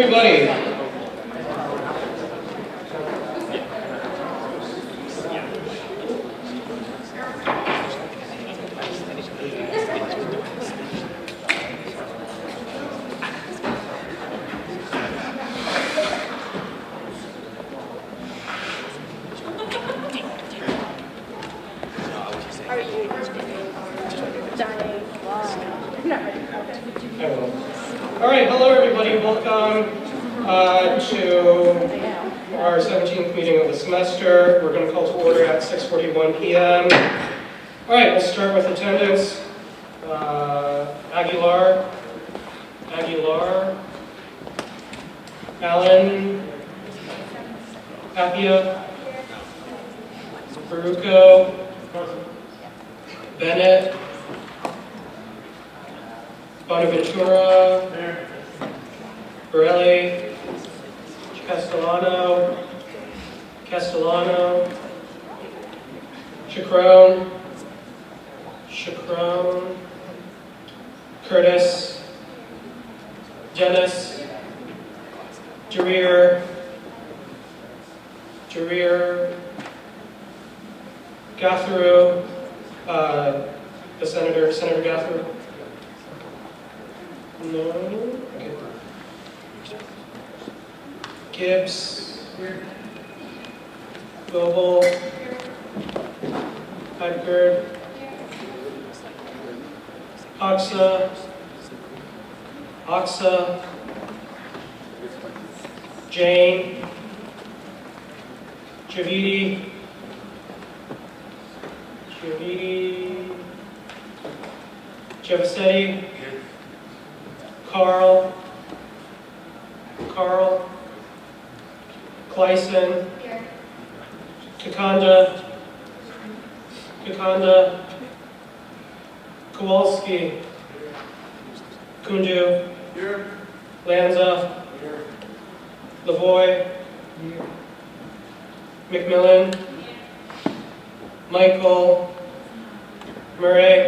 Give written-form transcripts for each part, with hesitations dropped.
everybody. All right, hello everybody. Welcome to our 17th meeting of the semester. We're going to call to order at 6:41 p.m. All right, we'll start with attendance. Aguilar, Allen, Appia, Baruco, Bennett, Bonaventura, Borelli, Castellano, Chacron, Curtis, Dennis, Jareer, Gathru, the Senator Gathru. No. Okay. Gibbs. Goebel. Heidegger. Oxa. Jane. Javidi. Jevasetti. Carl, Clyson, Kakanda, Kowalski, Kundu, Lanza, Lavoy, McMillan, Michael, Murray,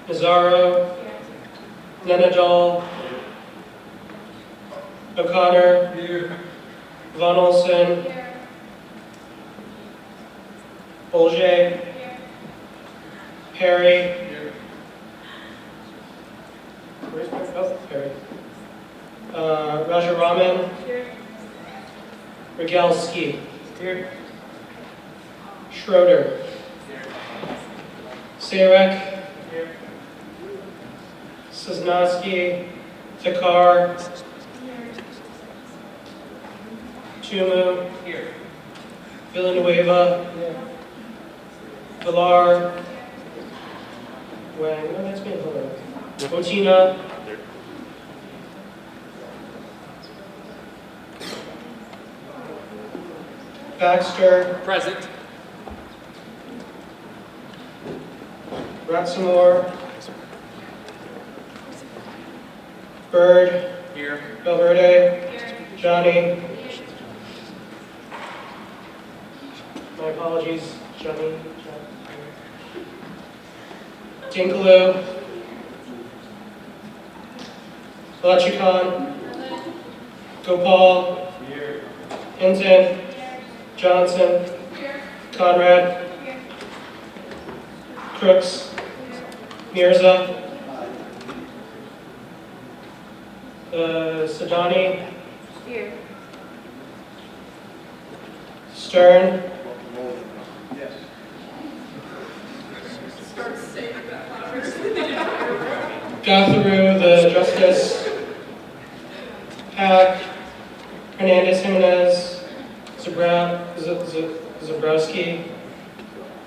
Nazaro, Nenadal, O'Connor, Von Olson, Bolger, Perry, where's my, oh, Perry, Rajaraman, Regalski, Schroeder, Sarek, Sosnowski, Takar, Chumu, Villanueva, Villar, Wang, no, that's me, hold on. Botina, Baxter, Present. Ratsamore, Bird, Here. Valverde, Johnny. My apologies, Johnny. Tinkaloo, Lachikon, Gopal, Hinton, Johnson, Conrad, Crooks, Mirza, Sadani, Stern, Gathru, the Justice, Pack, Hernandez Jimenez, Zabrowski.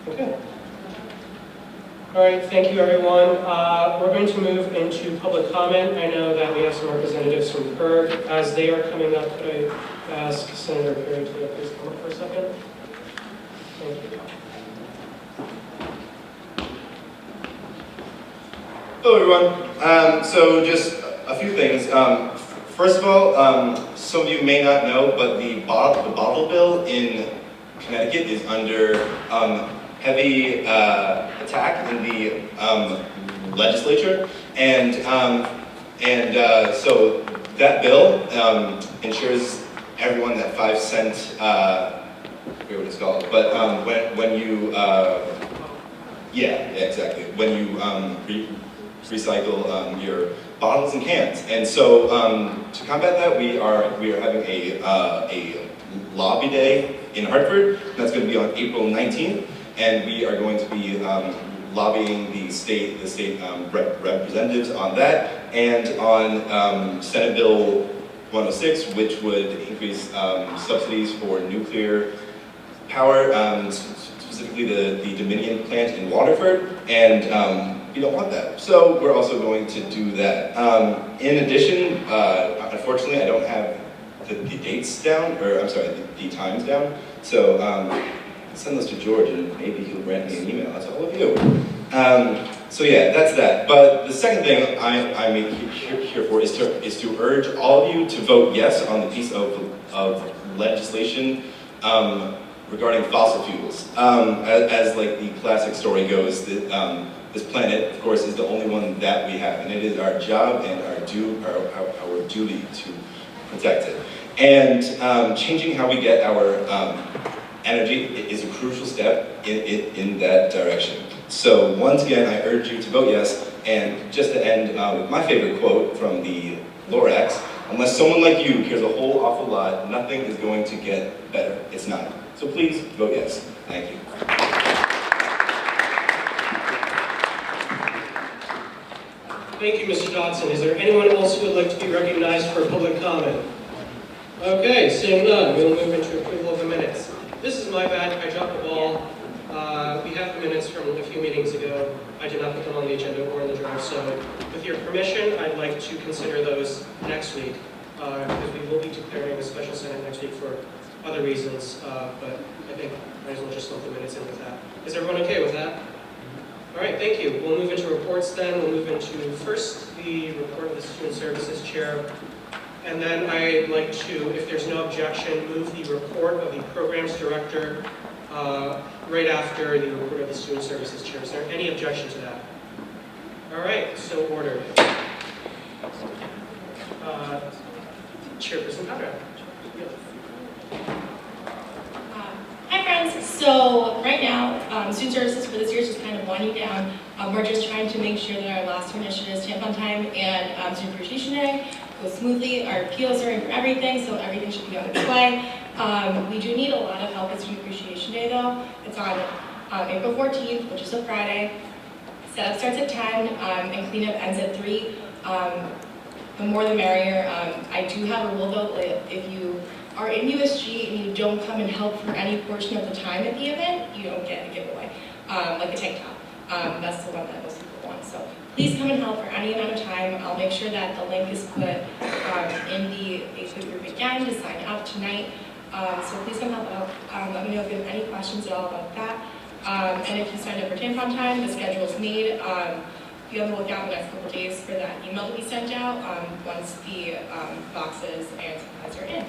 Okay. All right, thank you everyone. We're going to move into public comment. I know that we have some representatives from PERG. As they are coming up, could I ask Senator Perry to please come up for a second? Thank you. Hello everyone. So just a few things. First of all, some of you may not know, but the bottle bill in Connecticut is under heavy attack in the legislature, and so that bill ensures everyone that 5-cent, I forget what it's called, but when you, yeah, exactly, when you recycle your bottles and cans. And so to combat that, we are having a lobby day in Hartford. That's going to be on April 19th, and we are going to be lobbying the state representatives on that, and on Senate Bill 106, which would increase subsidies for nuclear power, specifically the Dominion plant in Waterford, and we don't want that. So we're also going to do that. In addition, unfortunately, I don't have the dates down, or I'm sorry, the times down. So send those to George, and maybe he'll grant me an email. That's all of you. So yeah, that's that. But the second thing I'm here for is to urge all of you to vote yes on the piece of legislation regarding fossil fuels. As like the classic story goes, that this planet, of course, is the only one that we have, and it is our job and our duty to protect it. And changing how we get our energy is a crucial step in that direction. So once again, I urge you to vote yes, and just to end with my favorite quote from the Lorax: unless someone like you cares a whole awful lot, nothing is going to get better. It's not. So please vote yes. Thank you. Thank you, Mr. Dodson. Is there anyone else who would like to be recognized for public comment? Okay, seeing none, we'll move into approval of the minutes. This is my bad, I dropped the ball. We have the minutes from a few meetings ago. I did not put them on the agenda or in the drive, so with your permission, I'd like to consider those next week, because we will be declaring a special Senate next week for other reasons, but I think I might as well just lump the minutes in with that. Is everyone okay with that? All right, thank you. We'll move into reports then. We'll move into first the report of the Student Services Chair, and then I'd like to, if there's no objection, move the report of the Programs Director right after the report of the Student Services Chair. Is there any objection to that? All right, so ordered. Chairperson Conrad. Hi friends, so right now, student services for this year is just kind of winding down. We're just trying to make sure that our last two initiatives, Tamp on Time and Student Appreciation Day, go smoothly. Our POs are in for everything, so everything should be on its way. We do need a lot of help at Student Appreciation Day though. It's on April 14th, which is a Friday. Setup starts at 10 and cleanup ends at 3. The more the merrier. I do have a rule though, if you are in USG and you don't come and help for any portion of the time at the event, you don't get a giveaway, like a tank top. That's the one that most people want. So please come and help for any amount of time. I'll make sure that the link is put in the Facebook group again to sign up tonight. So please come help out. Let me know if you have any questions at all about that. And if you signed up for Tamp on Time, the schedule is made. Be on the lookout the next couple of days for that email to be sent out once the boxes and supplies are in.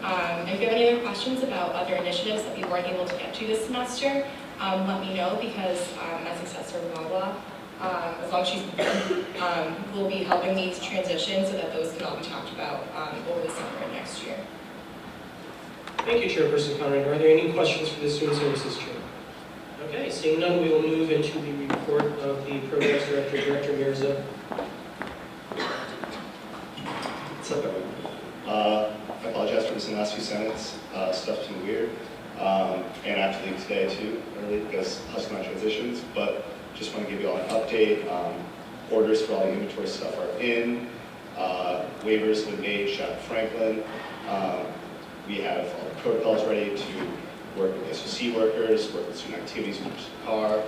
And if you have any other questions about other initiatives that we weren't able to get to this semester, let me know, because my successor, Wawa, as long as she's here, will be helping these transitions so that those can all be talked about over the summer and next year. Thank you, Chairperson Conrad. Are there any questions for the Student Services Chair? Okay, seeing none, we will move into the report of the Programs Director, Director Mirza. What's up, everyone? I apologize for missing the last few sentences. Stuff's been weird. And I have to leave today too, early, because hustle my transitions. But just want to give you all an update. Orders for all the inventory stuff are in. Waivers have been made, shout out Franklin. We have all the protocols ready to work with SOC workers, work with student activities, which is the car.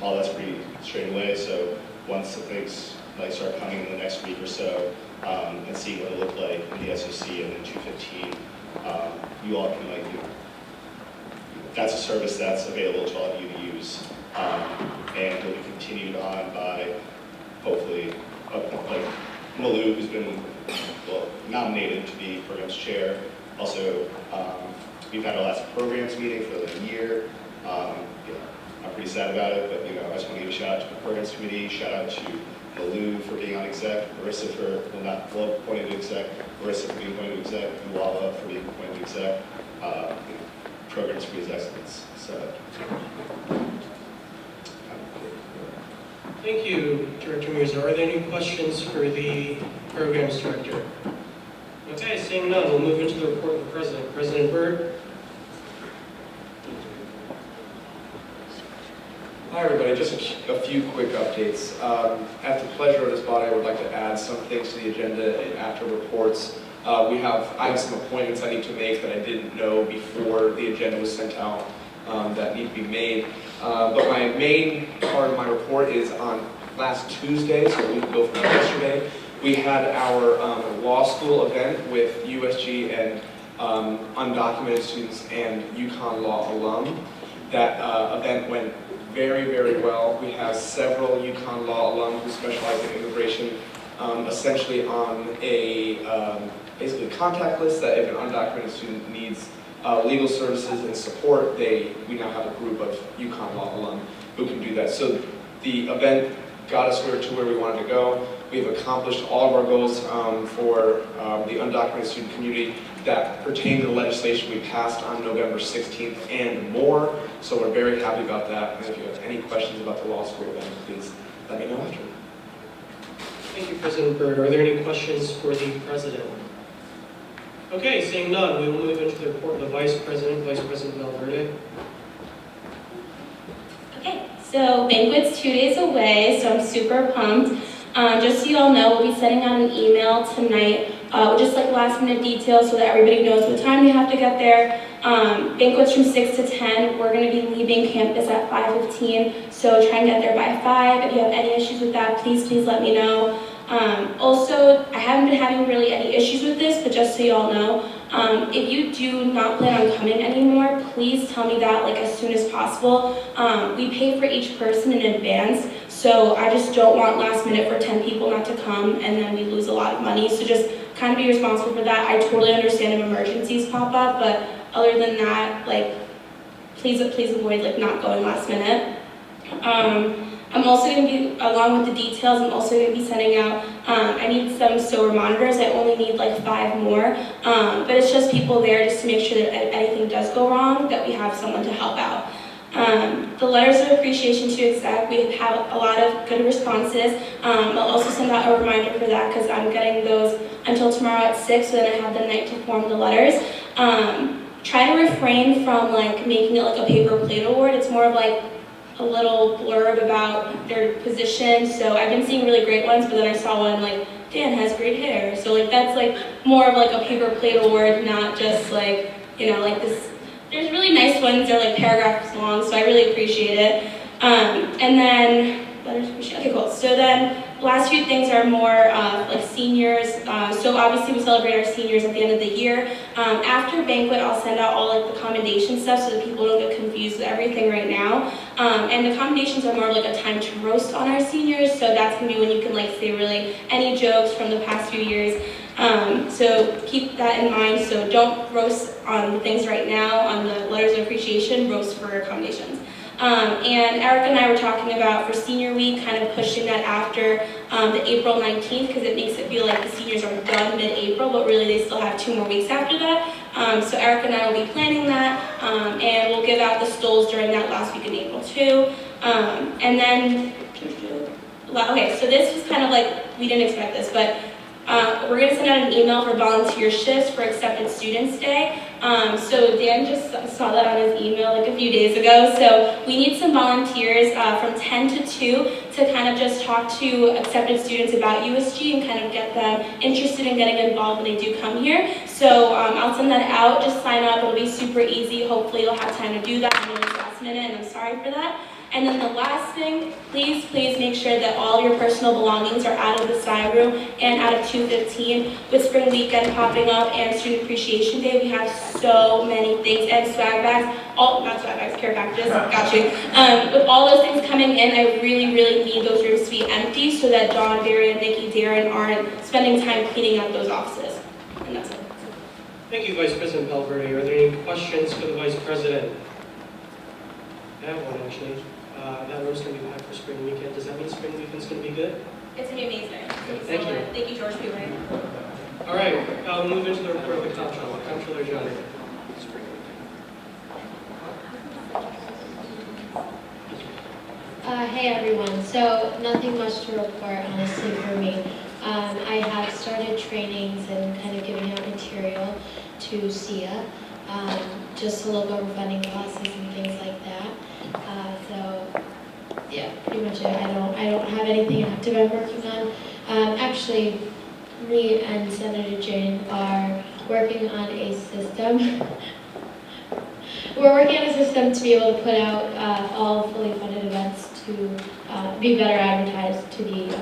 All that's pretty straight away. So once the things like start coming in the next week or so, and seeing what it looked like in the SOC and then 215, you all can that's a service that's available to all of you to use, and will be continued on by hopefully like Malou, who's been nominated to be programs chair. Also, we've had our last programs meeting for the year. I I'm pretty sad about it, but I just want to give a shout out to the programs committee, shout out to Malou for being on exec, Marissa for, appointed to exec, Marissa for being appointed to exec, and Lala for being appointed to exec. Programs committee's excellence. So. Thank you, Director Mirza. Are there any questions for the programs director? Okay, seeing none, we'll move into the report of the president. President Byrd. Hi everybody, just a few quick updates. At the pleasure of this body, I would like to add some things to the agenda and after reports. I have some appointments I need to make that I didn't know before the agenda was sent out that need to be made. But my main part of my report is on last Tuesday, so a week ago from yesterday. We had our law school event with USG and undocumented students and UConn Law alum. That event went very, very well. We have several UConn Law alum who specialize in immigration, essentially on a basically contact list that if an undocumented student needs legal services and support, we now have a group of UConn Law alum who can do that. So the event got us to where we wanted to go. We've accomplished all of our goals for the undocumented student community that pertain to the legislation we passed on November 16th and more. So we're very happy about that. And if you have any questions about the law school event, please let me know after. Thank you, President Byrd. Are there any questions for the president? Okay, seeing none, we will move into the report of the Vice President Valverde. Okay, so banquet's 2 days away, so I'm super pumped. Just so you all know, we'll be sending out an email tonight with just like last minute details so that everybody knows what time you have to get there. Banquet's from 6 to 10. We're going to be leaving campus at 5:15, so try and get there by 5. If you have any issues with that, please let me know. Also, I haven't been having really any issues with this, but just so you all know, if you do not plan on coming anymore, please tell me that like as soon as possible. We pay for each person in advance, so I just don't want last minute for 10 people not to come and then we lose a lot of money. So just kind of be responsible for that. I totally understand if emergencies pop up, but other than that, like please avoid like not going last minute. I'm also going to be, along with the details, I'm also going to be sending out, I need some SOAR monitors. I only need like 5 more, but it's just people there just to make sure that if anything does go wrong, that we have someone to help out. The letters of appreciation to exec, we have a lot of good responses. I'll also send out a reminder for that because I'm getting those until tomorrow at 6, so then I have the night to form the letters. Try to refrain from like making it like a paper plate award. It's more of like a little blurb about their position. So I've been seeing really great ones, but then I saw one like, Dan has great hair. So like that's like more of like a paper plate award, not just like, like this. There's really nice ones, they're like paragraphs long, so I really appreciate it. And then, letters of appreciation, okay cool. So then, last few things are more like seniors. So obviously we celebrate our seniors at the end of the year. After banquet, I'll send out all like the commendation stuff so that people don't get confused with everything right now. And the commendations are more like a time to roast on our seniors. So that's gonna be when you can like say really any jokes from the past few years. So keep that in mind. So don't roast on the things right now on the letters of appreciation, roast for accommodations. And Erica and I were talking about for senior week, kind of pushing that after the April 19th because it makes it feel like the seniors are done mid-April, but really they still have 2 more weeks after that. So Erica and I will be planning that, and we'll give out the stoles during that last week in April too. And then, okay, so this was kind of like, we didn't expect this, but we're going to send out an email for volunteer shifts for Accepted Students Day. So Dan just saw that on his email like a few days ago. So we need some volunteers from 10 to 2 to kind of just talk to accepted students about USG and kind of get them interested in getting involved when they do come here. So I'll send that out. Just sign up. It'll be super easy. Hopefully you'll have time to do that. I know it's last minute and I'm sorry for that. And then the last thing, please make sure that all your personal belongings are out of the side room and out of 215. With spring weekend popping up and Student Appreciation Day, we have so many things, and swag bags, not swag bags, care packages, got you. With all those things coming in, I really need those rooms to be empty so that John, Barry, and Nikki, Darren aren't spending time cleaning out those offices. And that's it. Thank you, Vice President Valverde. Are there any questions for the Vice President? I have one actually. That room's going to be packed for spring weekend. Does that mean spring weekend's going to be good? It's going to be amazing. Thank you. Thank you, George P. White. All right, I'll move into the report of the comptroller. Comptroller John. Hey everyone, so nothing much to report honestly for me. I have started trainings and kind of giving out material to SIA, just to look over funding classes and things like that. So yeah, pretty much it. I don't have anything active I'm working on. Actually, me and Senator Jane are working on a system. We're working on a system to be able to put out all fully funded events to be better advertised to the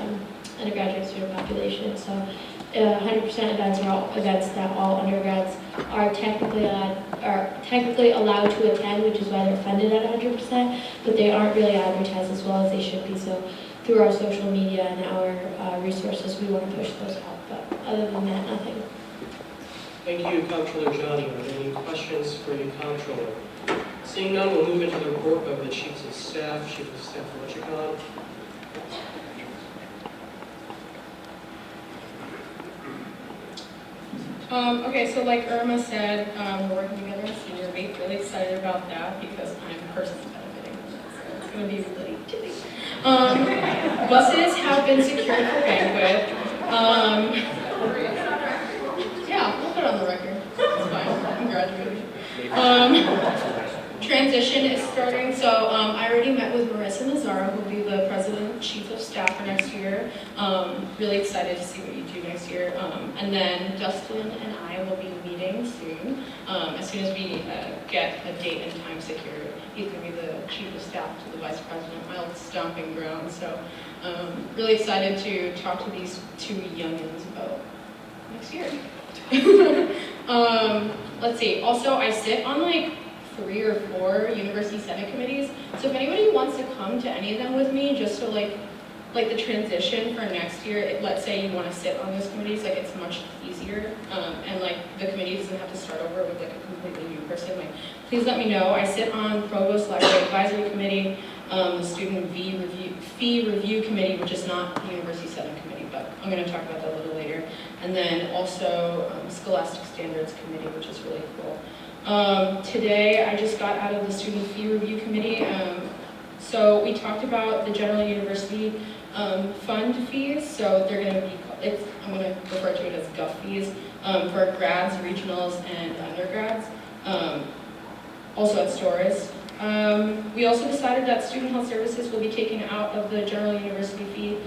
undergraduate student population. So 100% events are all events that all undergrads are technically allowed to attend, which is why they're funded at 100%, but they aren't really advertised as well as they should be. So through our social media and our resources, we want to push those out. But other than that, nothing. Thank you, Comptroller Johnny. Are there any questions for the Comptroller? Seeing none, we'll move into the report of the Chiefs of Staff. Chief of Staff Electricon. Okay, so like Irma said, we're working together in senior week. Really excited about that because I'm personally benefiting from it. So it's going to be really chilly. Buses have been secured for banquet. Yeah, we'll put it on the record. It's fine. I'm graduating. Transition is starting, so I already met with Marissa Nazaro, who will be the President and Chief of Staff for next year. Really excited to see what you do next year. And then Justin and I will be meeting soon. As soon as we get a date and time secured, he's going to be the Chief of Staff to the Vice President, my old stomping ground. So really excited to talk to these two youngins about next year. Let's see, also I sit on like 3 or 4 university senate committees, so if anybody wants to come to any of them with me, just so like the transition for next year, let's say you want to sit on those committees, like it's much easier, and like the committee doesn't have to start over with like a completely new person, like please let me know. I sit on Provost Library Advisory Committee, the Student Fee Review Committee, which is not the University Senate Committee, but I'm going to talk about that a little later, and then also Scholastic Standards Committee, which is really cool. Today, I just got out of the Student Fee Review Committee. So we talked about the General University fund fees. So they're going to be, I'm going to refer to it as GUF fees for grads, regionals, and undergrads. Also at Storrs. We also decided that student health services will be taken out of the General University fee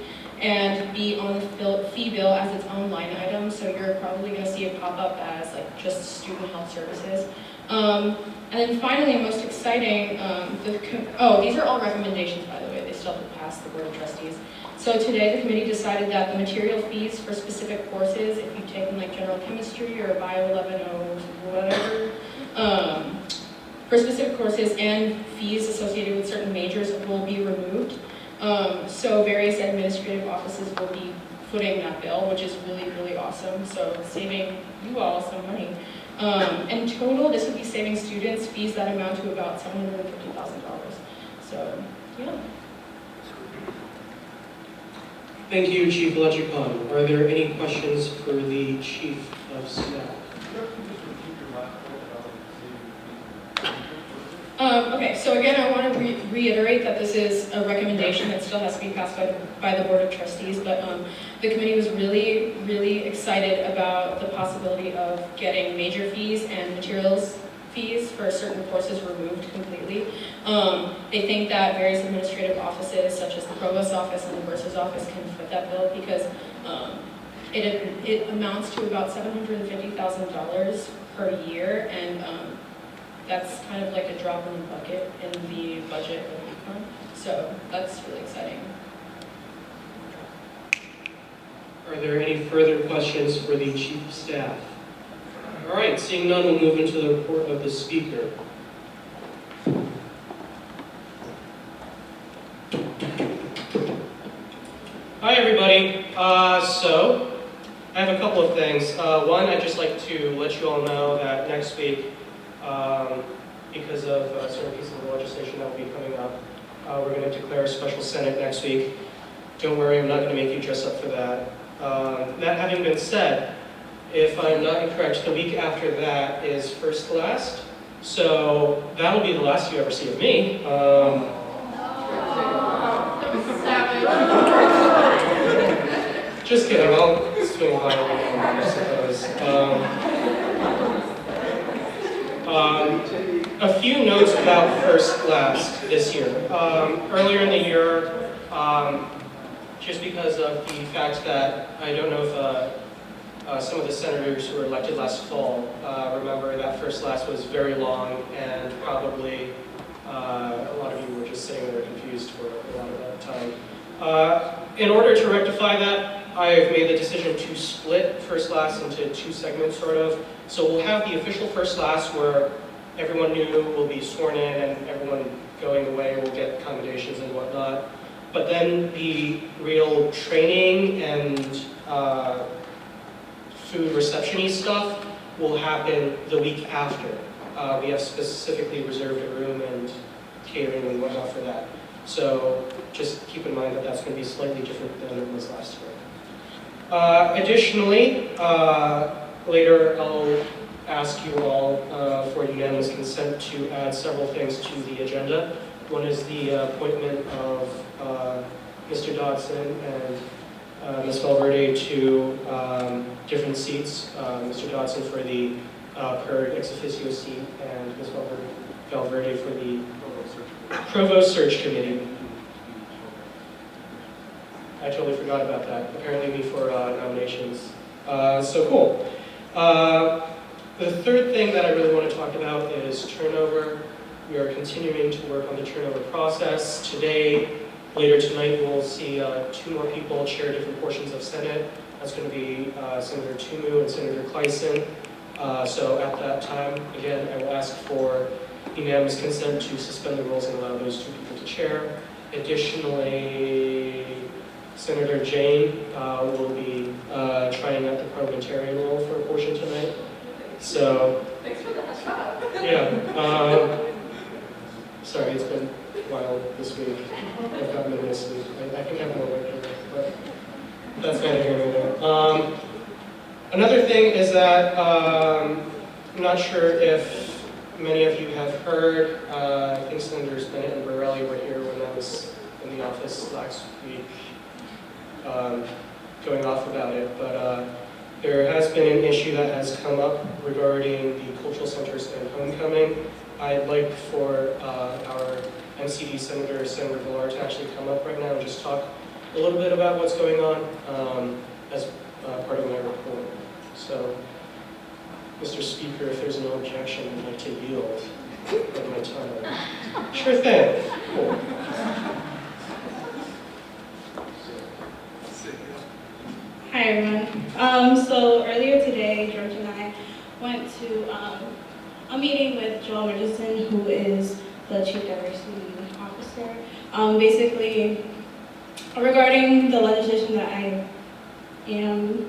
and be on the fee bill as its own line item. So you're probably going to see it pop up as like just student health services. And then finally, and most exciting, these are all recommendations, by the way. They still have to pass the Board of Trustees. So today, the committee decided that the material fees for specific courses, if you've taken like general chemistry or bio 11 or whatever, for specific courses and fees associated with certain majors will be removed. So various administrative offices will be footing that bill, which is really, really awesome. So saving you all some money. In total, this would be saving students fees that amount to about $750,000. So, yeah. Thank you, Chief Electricon. Are there any questions for the Chief of Staff? Okay, so again, I want to reiterate that this is a recommendation that still has to be passed by the Board of Trustees, but the committee was really, really excited about the possibility of getting major fees and materials fees for certain courses removed completely. They think that various administrative offices, such as the Provost's office and the Bursar's office, can foot that bill because it amounts to about $750,000 per year, and that's kind of like a drop in the bucket in the budget of econ. So that's really exciting. Are there any further questions for the Chief of Staff? All right, seeing none, we'll move into the report of the Speaker. Hi, everybody. So I have a couple of things. One, I'd just like to let you all know that next week, because of certain pieces of legislation that will be coming up, We're going to declare a special Senate next week. Don't worry, I'm not going to make you dress up for that. That having been said, if I'm not incorrect, the week after that is first class. So that'll be the last you ever see of me. Just kidding, I'll swing by, I suppose. A few notes about first class this year. Earlier in the year, just because of the fact that I don't know if some of the senators who were elected last fall remember that first class was very long, and probably a lot of you were just sitting there confused for a lot of that time. In order to rectify that, I've made the decision to split first class into two segments, sort of. So we'll have the official first class where everyone new will be sworn in and everyone going away will get accommodations and whatnot. But then the real training and food reception-y stuff will happen the week after. We have specifically reserved a room and catering and whatnot for that. So just keep in mind that that's going to be slightly different than it was last year. Additionally, later I'll ask you all for unanimous consent to add several things to the agenda. One is the appointment of Mr. Dodson and Ms. Valverde to different seats. Mr. Dodson for the PERG ex officio seat and Ms. Valverde for the Provost Search Committee. I totally forgot about that. Apparently before nominations. So cool. The third thing that I really want to talk about is turnover. We are continuing to work on the turnover process. Today, later tonight, we'll see two more people chair different portions of Senate. That's going to be Senator Tumu and Senator Kleisen. So at that time, again, I will ask for unanimous consent to suspend the rules and allow those two people to chair. Additionally, Senator Jane will be trying out the parliamentarian role for a portion tonight. So, Thanks for the hush up. yeah. Sorry, it's been a while this week. I've gotten in this week. I think I have more work here, but that's neither here nor there. Another thing is that I'm not sure if many of you have heard. I think Senators Bennett and Borelli were here when I was in the office last week, going off about it. But there has been an issue that has come up regarding the cultural centers and homecoming. I'd like for our MCD Senator, Senator Villar, to actually come up right now and just talk a little bit about what's going on as part of my report. So, Mr. Speaker, if there's no objection, I'd like to yield of my time. Sure thing. Cool. Hi everyone. So earlier today, George and I went to a meeting with Joel Richardson, who is the Chief Diversity Officer. Basically, regarding the legislation that I am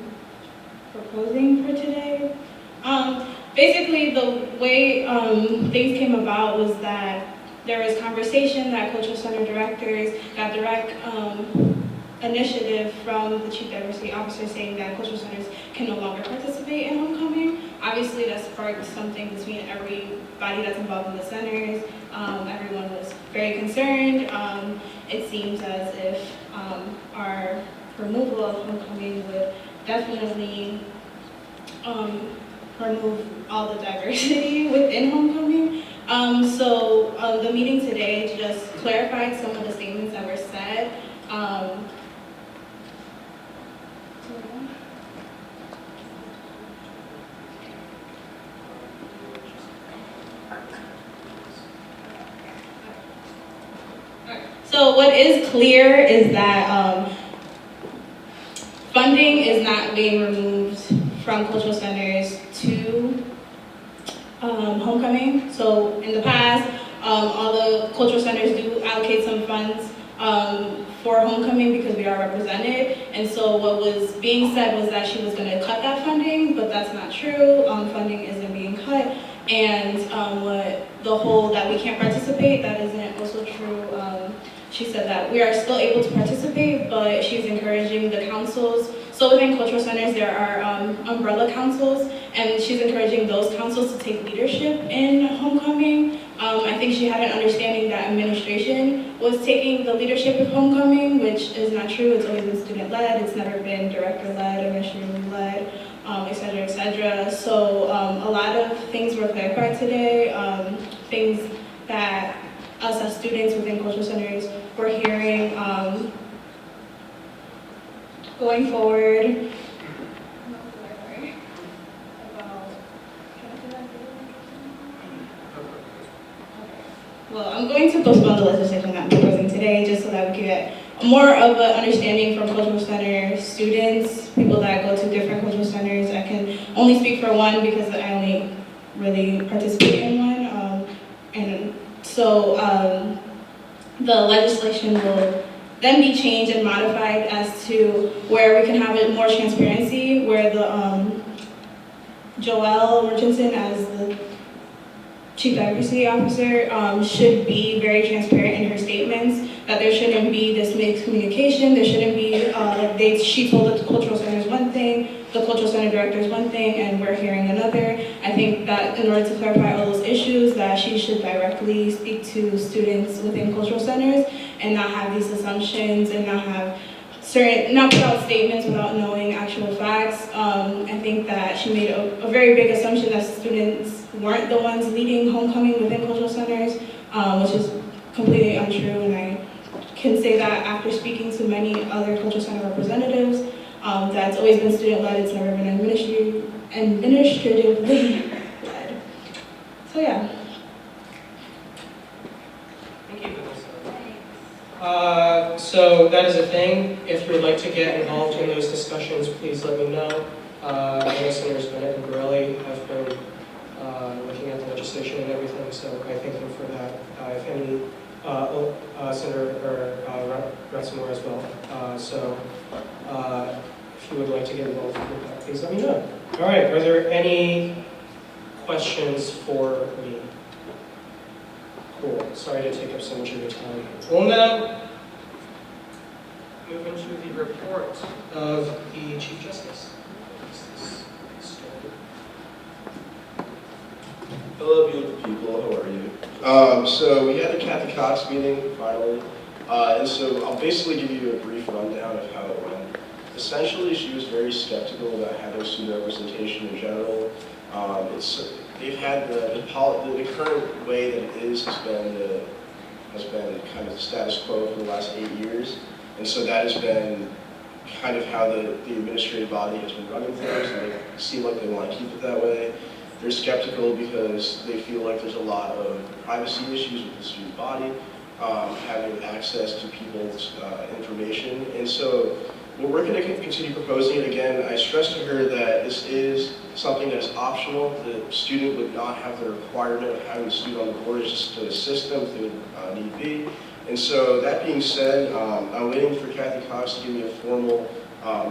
proposing for today. Basically, the way things came about was that there was conversation that cultural center directors got direct initiative from the Chief Diversity Officer saying that cultural centers can no longer participate in homecoming. Obviously, that sparked something between everybody that's involved in the centers. Everyone was very concerned. It seems as if our removal of homecoming would definitely remove all the diversity within homecoming. So the meeting today just clarified some of the statements that were said. So what is clear is that funding is not being removed from cultural centers to homecoming. So in the past, all the cultural centers do allocate some funds for homecoming because we are represented. And so what was being said was that she was going to cut that funding, but that's not true. Funding isn't being cut. And what the whole that we can't participate, that isn't also true. she said that we are still able to participate, but she's encouraging the councils. So within cultural centers, there are umbrella councils, and she's encouraging those councils to take leadership in homecoming. I think she had an understanding that administration was taking the leadership of homecoming, which is not true. It's always been student-led. It's never been director-led, administrative-led, et cetera, et cetera. So a lot of things were clarified today, things that us as students within cultural centers were hearing going forward. Well, I'm going to postpone the legislation that we're proposing today just so that we can get more of an understanding from cultural center students, people that go to different cultural centers. I can only speak for one because I only really participate in one. And so the legislation will then be changed and modified as to where we can have it more transparency, where the Joelle Richardson as the Chief Diversity Officer should be very transparent in her statements, that there shouldn't be this mixed communication, there shouldn't be, she told the cultural center is one thing, the cultural center director is one thing, and we're hearing another. I think that in order to clarify all those issues, that she should directly speak to students within cultural centers and not have these assumptions and not put out statements without knowing actual facts. I think that she made a very big assumption that students weren't the ones leading homecoming within cultural centers, which is completely untrue, and I can say that after speaking to many other cultural center representatives, that's always been student-led, it's never been administratively led. So yeah. Thank you, Vanessa. So that is a thing. If you would like to get involved in those discussions, please let me know. I know Senators Bennett and Borelli have been looking at the legislation and everything, so I thank them for that. If any, Senator Ratzmore as well. So if you would like to get involved with that, please let me know. All right, are there any questions for me? Cool, sorry to take up so much of your time. We'll now move into the report of the Chief Justice. Hello, beautiful people. How are you? So we had a Kathy Cox meeting finally, and so I'll basically give you a brief rundown of how it went. Essentially, she was very skeptical about having student representation in general. They've had the current way that it is has been kind of the status quo for the last 8 years, and so that has been kind of how the administrative body has been running things, and they seem like they want to keep it that way. They're skeptical because they feel like there's a lot of privacy issues with the student body, having access to people's information. And so what we're going to continue proposing it again. I stressed to her that this is something that is optional. The student would not have the requirement of having the student on the board. It's just to assist them if they would need be. And so that being said, I'm waiting for Kathy Cox to give me a formal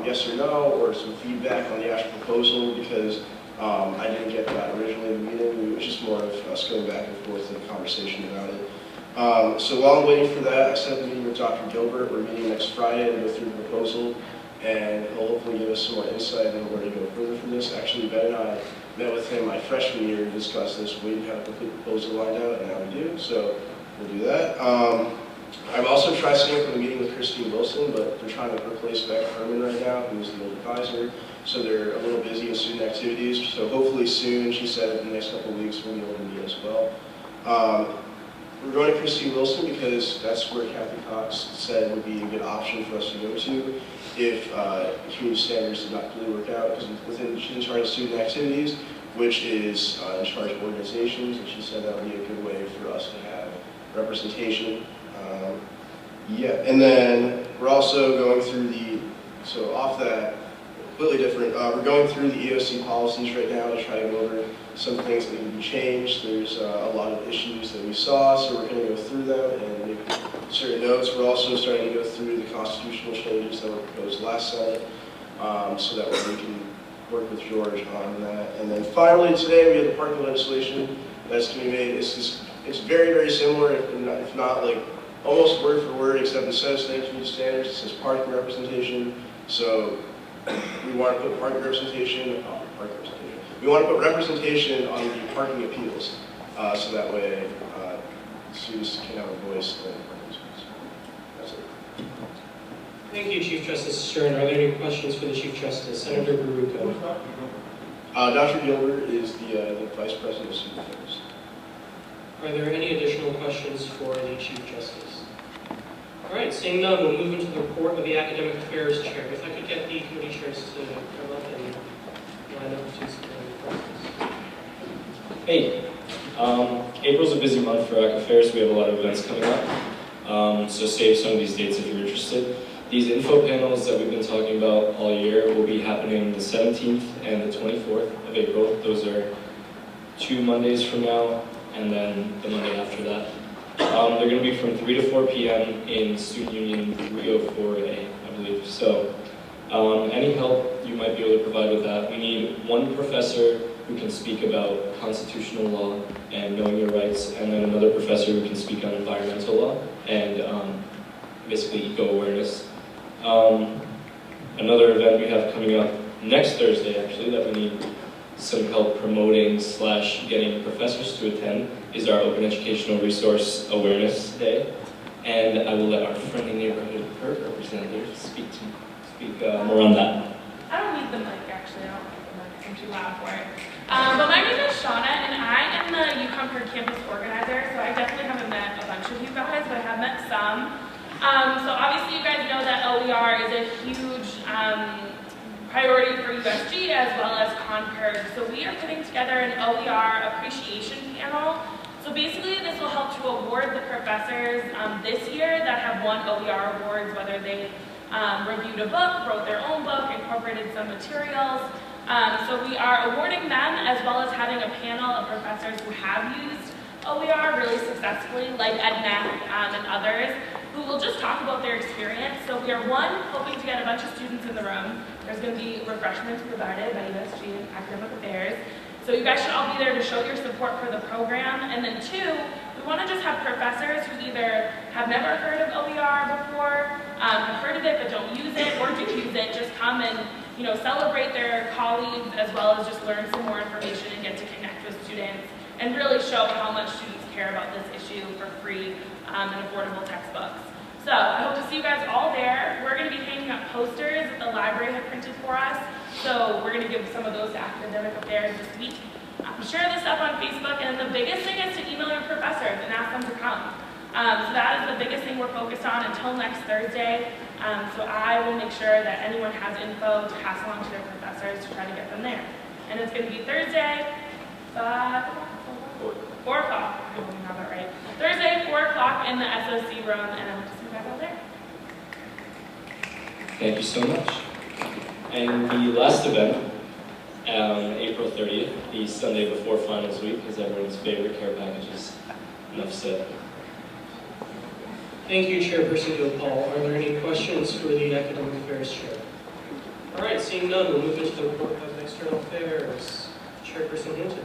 yes or no or some feedback on the actual proposal because I didn't get that originally in the meeting. It was just more of us going back and forth in a conversation about it. So while I'm waiting for that, I set up a meeting with Dr. Gilbert. We're meeting next Friday to go through the proposal, and he'll hopefully give us some more insight on where to go further from this. Actually, Ben and I met with him my freshman year to discuss this. We didn't have a complete proposal lined out, and now we do, so we'll do that. I've also tried setting up a meeting with Christine Wilson, but they're trying to replace Beck Herman right now, who's the old advisor. So they're a little busy in student activities. So hopefully soon, she said in the next couple of weeks, we'll be able to meet as well. We're going to Christine Wilson because that's where Kathy Cox said would be a good option for us to go to if community standards did not really work out. Because she's in charge of student activities, which is in charge of organizations, and she said that would be a good way for us to have representation. And then we're also going through so off that, completely different, we're going through the EOC policies right now to try to go over some things that need to be changed. There's a lot of issues that we saw, so we're going to go through them and make certain notes. We're also starting to go through the constitutional changes that were proposed last Senate, so that we can work with George on that. And then finally today we have the parking legislation that's going to be made. It's very, very similar, if not like almost word for word, except instead of saying community standards, it says parking representation. So we want to put parking representation. We want to put representation on the parking appeals, so that way students can have a voice in parking space. That's it. Thank you, Chief Justice Stern. Are there any questions for the Chief Justice? Senator Baruco. Dr. Gilbert is the Vice President of Student Affairs. Are there any additional questions for the Chief Justice? All right, seeing none, we'll move into the report of the Academic Affairs Chair. If I could get the committee chairs to come up and line up to speak. Hey, April's a busy month for Ac Affairs. We have a lot of events coming up, so save some of these dates if you're interested. These info panels that we've been talking about all year will be happening the 17th and the 24th of April. Those are 2 Mondays from now, and then the Monday after that. They're going to be from 3 to 4 p.m. in Student Union 304A, I believe. So any help you might be able to provide with that. We need one professor who can speak about constitutional law and knowing your rights, and then another professor who can speak on environmental law and basically eco-awareness. Another event we have coming up next Thursday, actually, that we need some help promoting / getting professors to attend is our Open Educational Resource Awareness Day. And I will let our friendly neighborhood PERC representative speak more on that. I don't need the mic, actually. I don't need the mic. I'm too loud for it. But my name is Shauna, and I am the UConn PERC campus organizer, so I definitely haven't met a bunch of you guys, but I have met some. So obviously you guys know that OER is a huge priority for USG as well as ConPERG. So we are putting together an OER appreciation panel. So basically this will help to award the professors this year that have won OER awards, whether they reviewed a book, wrote their own book, incorporated some materials. So we are awarding them as well as having a panel of professors who have used OER really successfully, like Ed Math and others, who will just talk about their experience. So we are, one, hoping to get a bunch of students in the room. There's going to be refreshments provided by USG and Academic Affairs. So you guys should all be there to show your support for the program. And then two, we want to just have professors who either have never heard of OER before, have heard of it but don't use it, or do use it, just come and celebrate their colleagues as well as just learn some more information and get to connect with students and really show how much students care about this issue for free and affordable textbooks. So I hope to see you guys all there. We're going to be hanging up posters that the library had printed for us. So we're going to give some of those to Academic Affairs this week. Share this up on Facebook, and the biggest thing is to email your professors and ask them to come. So that is the biggest thing we're focused on until next Thursday. So I will make sure that anyone has info to pass along to their professors to try to get them there. And it's going to be Thursday, 4 o'clock. I don't have that right. Thursday, 4 o'clock in the SOC room, and I hope to see you guys all there. Thank you so much. And the last event, April 30th, the Sunday before finals week, is everyone's favorite care packages. Enough said. Thank you, Chairperson Gopal. Are there any questions for the Academic Affairs Chair? All right, seeing none, we'll move into the report of External Affairs. Chairperson Hinton.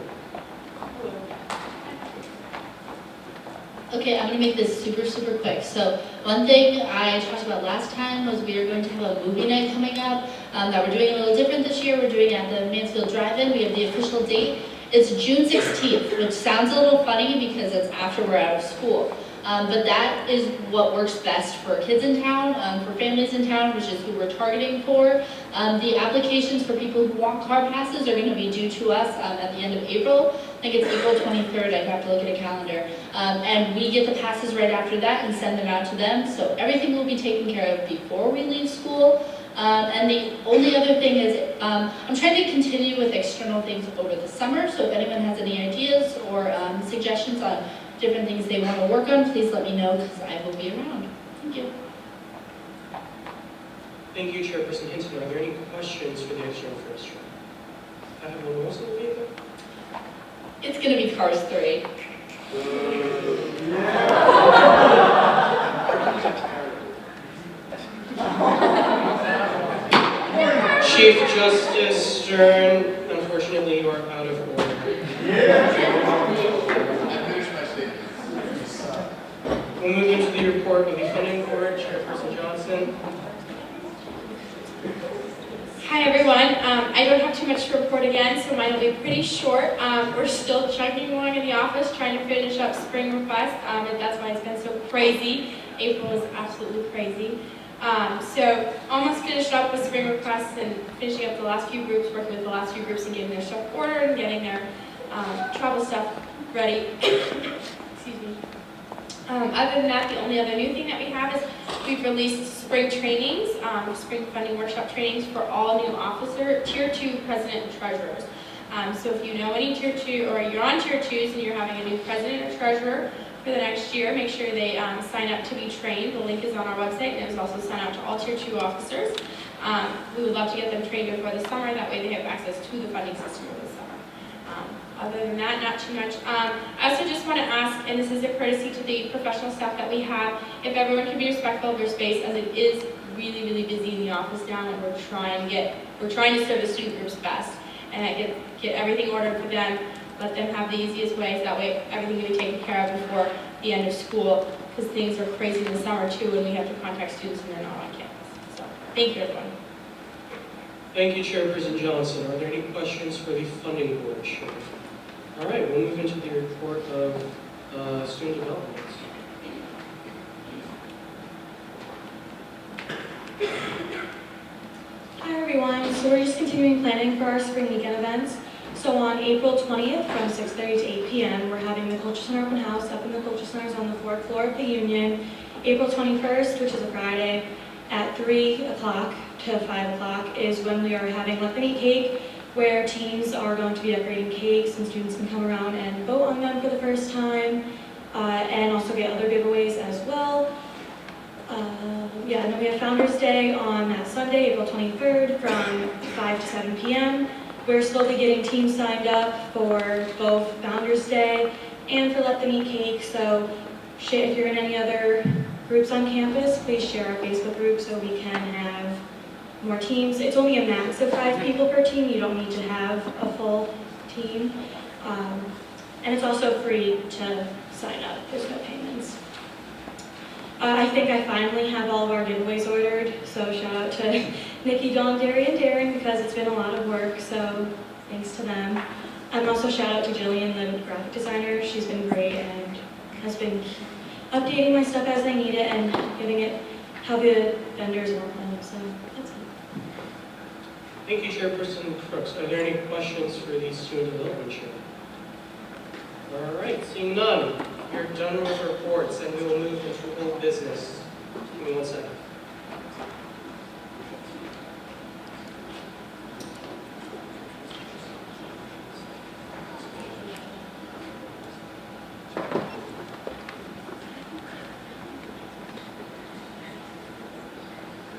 Okay, I'm going to make this super quick. So one thing I talked about last time was we are going to have a movie night coming up that we're doing a little different this year. We're doing it at the Mansfield Drive-In. We have the official date. It's June 16th, which sounds a little funny because it's after we're out of school. But that is what works best for kids in town, for families in town, which is who we're targeting for. The applications for people who want car passes are going to be due to us at the end of April. I think it's April 23rd, I'd have to look at a calendar. And we get the passes right after that and send them out to them. So everything will be taken care of before we leave school. And the only other thing is, I'm trying to continue with external things over the summer. So if anyone has any ideas or suggestions on different things they want to work on, please let me know because I will be around. Thank you. Thank you, Chairperson Hinton. Are there any questions for the External Affairs Chair? I have one else in the vehicle. It's going to be Cars 3. Chief Justice Stern, unfortunately you are out of order. We'll move into the report of the funding board, Chairperson Johnson. Hi everyone. I don't have too much to report again, so mine will be pretty short. We're still chugging along in the office trying to finish up spring requests, and that's why it's been so crazy. April is absolutely crazy. So almost finished up with spring requests and finishing up the last few groups, working with the last few groups and getting their stuff ordered and getting their travel stuff ready. Excuse me. Other than that, the only other new thing that we have is we've released spring trainings, spring funding workshop trainings for all new officer, Tier 2 president and treasurers. So if you know any Tier 2, or you're on Tier 2s and you're having a new president or treasurer for the next year, make sure they sign up to be trained. The link is on our website, and it was also sent out to all Tier 2 officers. We would love to get them trained before the summer, that way they have access to the funding system over the summer. Other than that, not too much. I also just want to ask, and this is a courtesy to the professional staff that we have, if everyone can be respectful of their space, as it is really, really busy in the office now, and we're trying to serve the student groups best, and get everything ordered for them, let them have the easiest ways, that way everything can be taken care of before the end of school, because things are crazy in the summer too, and we have to contact students when they're not on campus. So, thank you everyone. Thank you, Chairperson Johnson. Are there any questions for the funding board? Sure. All right, we'll move into the report of student development. Hi everyone, so we're just continuing planning for our spring weekend events. So on April 20th from 6:30 to 8 p.m. we're having the Culture Center Open House up in the Culture Centers on the 4th floor of the Union. April 21st, which is a Friday, at 3 o'clock to 5 o'clock is when we are having Let Them Eat Cake, where teams are going to be decorating cakes and students can come around and vote on them for the first time, and also get other giveaways as well. And then we have Founders Day on that Sunday, April 23rd from 5 to 7 p.m. We're slowly getting teams signed up for both Founders Day and for Let Them Eat Cake, so if you're in any other groups on campus, please share our Facebook group so we can have more teams. It's only a max of 5 people per team. You don't need to have a full team. And it's also free to sign up. There's no payments. I think I finally have all of our giveaways ordered, so shout out to Nikki, Dawn, Derry, and Darren, because it's been a lot of work, so thanks to them. And also shout out to Jillian, the graphic designer. She's been great and has been updating my stuff as I need it and giving it how the vendors want them, so that's it. Thank you, Chairperson Crooks. Are there any questions for the student development chair? All right, seeing none, you're done with reports, and we will move into old business. Give me 1 second.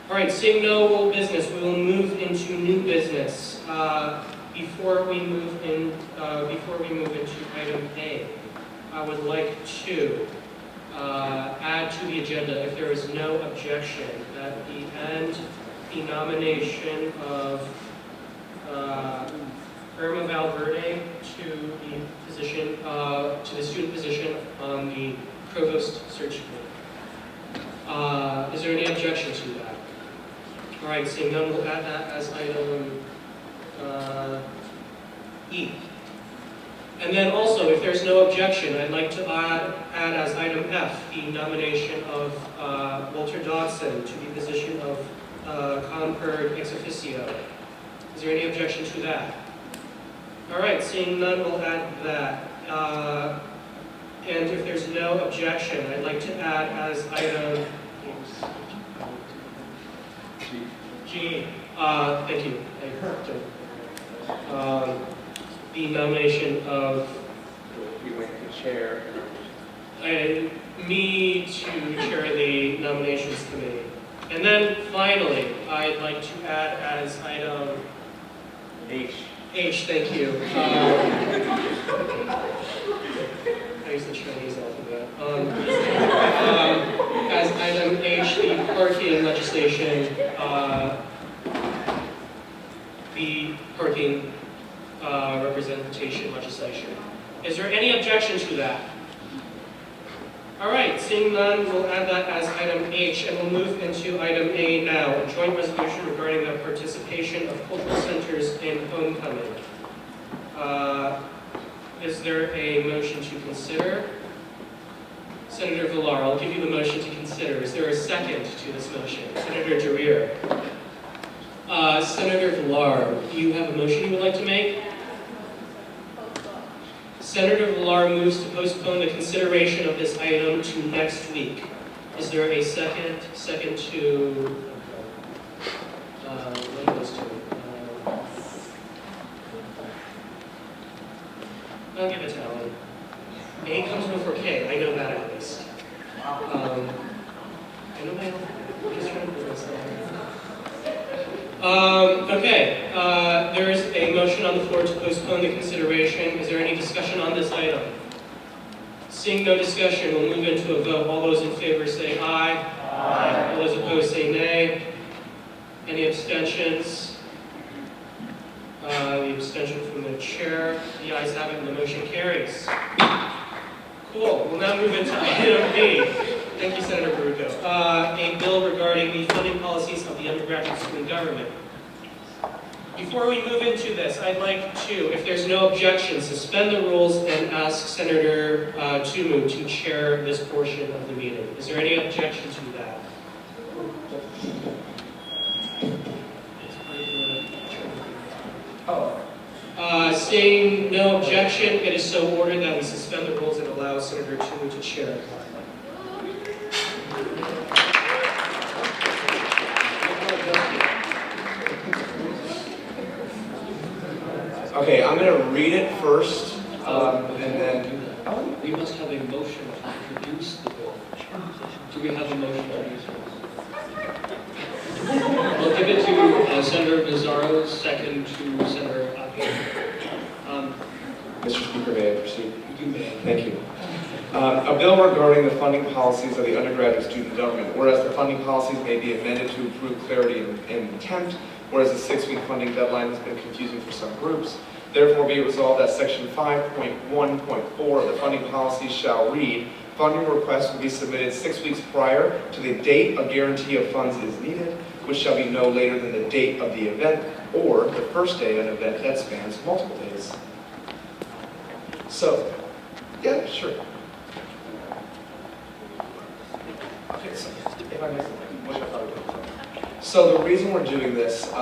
All right, seeing no old business, we will move into new business. Before we move into item A, I would like to add to the agenda, if there is no objection, at the end, the nomination of Irma Valverde to the position, to the student position on the provost search committee. Is there any objection to that? All right, seeing none, we'll add that as item E. And then also, if there's no objection, I'd like to add as item F the nomination of Walter Dodson to the position of Concord ex officio. Is there any objection to that? All right, seeing none, we'll add that. And if there's no objection, I'd like to add as item G. Thank you. The nomination of We went to chair. me to chair the nominations committee. And then finally, I'd like to add as item H. H, thank you. I use the Chinese alphabet. As item H, the parking legislation, the parking representation legislation. Is there any objection to that? All right, seeing none, we'll add that as item H, and we'll move into item A now, a joint resolution regarding the participation of cultural centers in homecoming. Is there a motion to consider? Senator Villar, I'll give you the motion to consider. Is there a second to this motion? Senator Jarier. Senator Villar, do you have a motion you would like to make? Senator Villar moves to postpone the consideration of this item to next week. Is there a second? Second to, what are those two? I'll give it to Ellen. A comes before K, I know that at least. I know my own, I'm just trying to put this down. Okay, there is a motion on the floor to postpone the consideration. Is there any discussion on this item? Seeing no discussion, we'll move into a vote. All those in favor say aye. Aye. All those opposed say nay. Any abstentions? The abstention from the chair. The ayes have it and the motion carries. Cool, we'll now move into item B. Thank you, Senator Baruco. A bill regarding the funding policies of the undergraduate student government. Before we move into this, I'd like to, if there's no objection, suspend the rules and ask Senator Tumu to chair this portion of the meeting. Is there any objection to that? Seeing no objection, it is so ordered that we suspend the rules and allow Senator Tumu to chair. Okay, I'm going to read it first, and then... We must have a motion to introduce the bill. Do we have a motion to introduce it? We'll give it to Senator Mazzaro, second to Senator Appiah. Mr. Speaker, may I proceed? You may. Thank you. A bill regarding the funding policies of the undergraduate student government. Whereas the funding policies may be amended to improve clarity and intent, whereas the 6-week funding deadline has been confusing for some groups. Therefore, be it resolved that Section 5.1.4 of the funding policies shall read, funding requests will be submitted 6 weeks prior to the date a guarantee of funds is needed, which shall be no later than the date of the event or the first day of an event that spans multiple days. So, yeah, sure. Okay, so if I missed something, what I thought I would do. So the reason we're doing this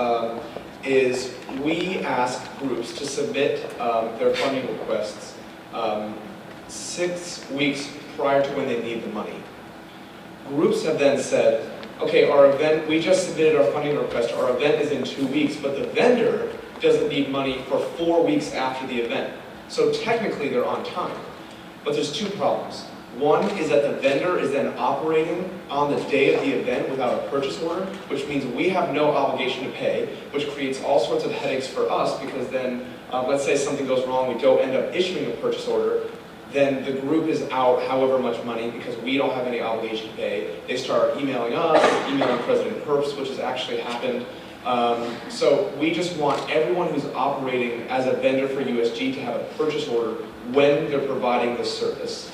is we ask groups to submit their funding requests 6 weeks prior to when they need the money. Groups have then said, okay, our event, we just submitted our funding request, our event is in 2 weeks, but the vendor doesn't need money for 4 weeks after the event. So technically they're on time, but there's two problems. One is that the vendor is then operating on the day of the event without a purchase order, which means we have no obligation to pay, which creates all sorts of headaches for us because then, let's say something goes wrong, we don't end up issuing a purchase order, then the group is out however much money because we don't have any obligation to pay. They start emailing us, emailing President Herbst, which has actually happened. So we just want everyone who's operating as a vendor for USG to have a purchase order when they're providing this service.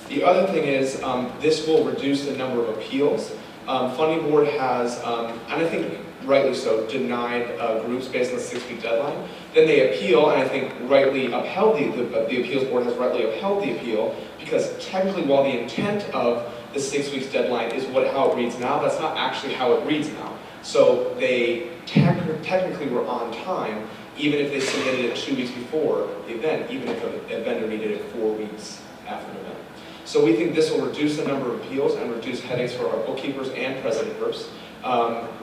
The other thing is this will reduce the number of appeals. Funding Board has, and I think rightly so, denied groups based on the 6-week deadline. Then they appeal, and I think rightly upheld the Appeals Board has rightly upheld the appeal because technically while the intent of the 6 weeks deadline is how it reads now, that's not actually how it reads now. So they technically were on time even if they submitted it 2 weeks before the event, even if a vendor needed it 4 weeks after the event. So we think this will reduce the number of appeals and reduce headaches for our bookkeepers and President Herbst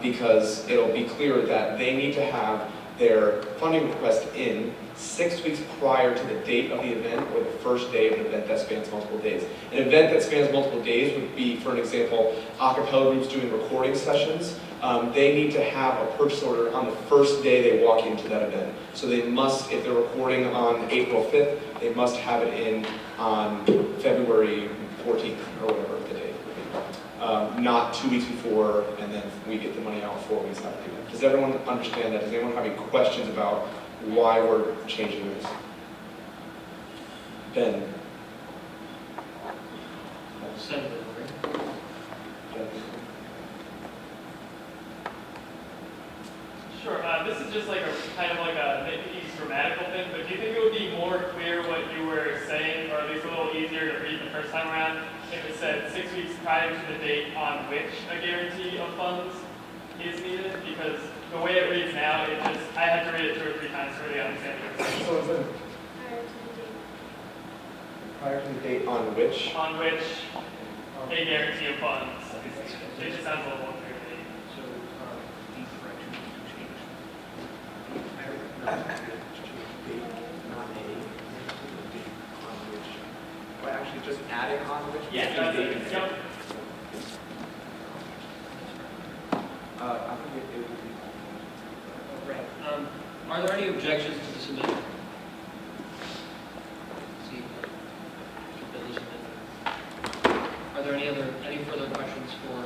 because it'll be clear that they need to have their funding request in 6 weeks prior to the date of the event or the first day of an event that spans multiple days. An event that spans multiple days would be, for an example, a cappella groups doing recording sessions. They need to have a purchase order on the first day they walk into that event. So they must, if they're recording on April 5th, they must have it in on February 14th or whatever the date would be. Not 2 weeks before and then we get the money out 4 weeks after the event. Does everyone understand that? Does anyone have any questions about why we're changing this? Ben? Senator Murray. Sure. This is just like a kind of like a maybe grammatical thing, but do you think it would be more clear what you were saying, or at least a little easier to read the first time around, if it said 6 weeks prior to the date on which a guarantee of funds is needed? Because the way it reads now, I had to read it 2 or 3 times to really understand what it So is it prior to the date on which? on which a guarantee of funds. It just sounds a little more clear to me. So these corrections to change. I recommend to change date, not a, date on which. Well, actually, just adding on which. Yeah, that's it. Yep. I think it would be. Right. Are there any objections to this amendment? See, Bill is amended. Are there any further questions for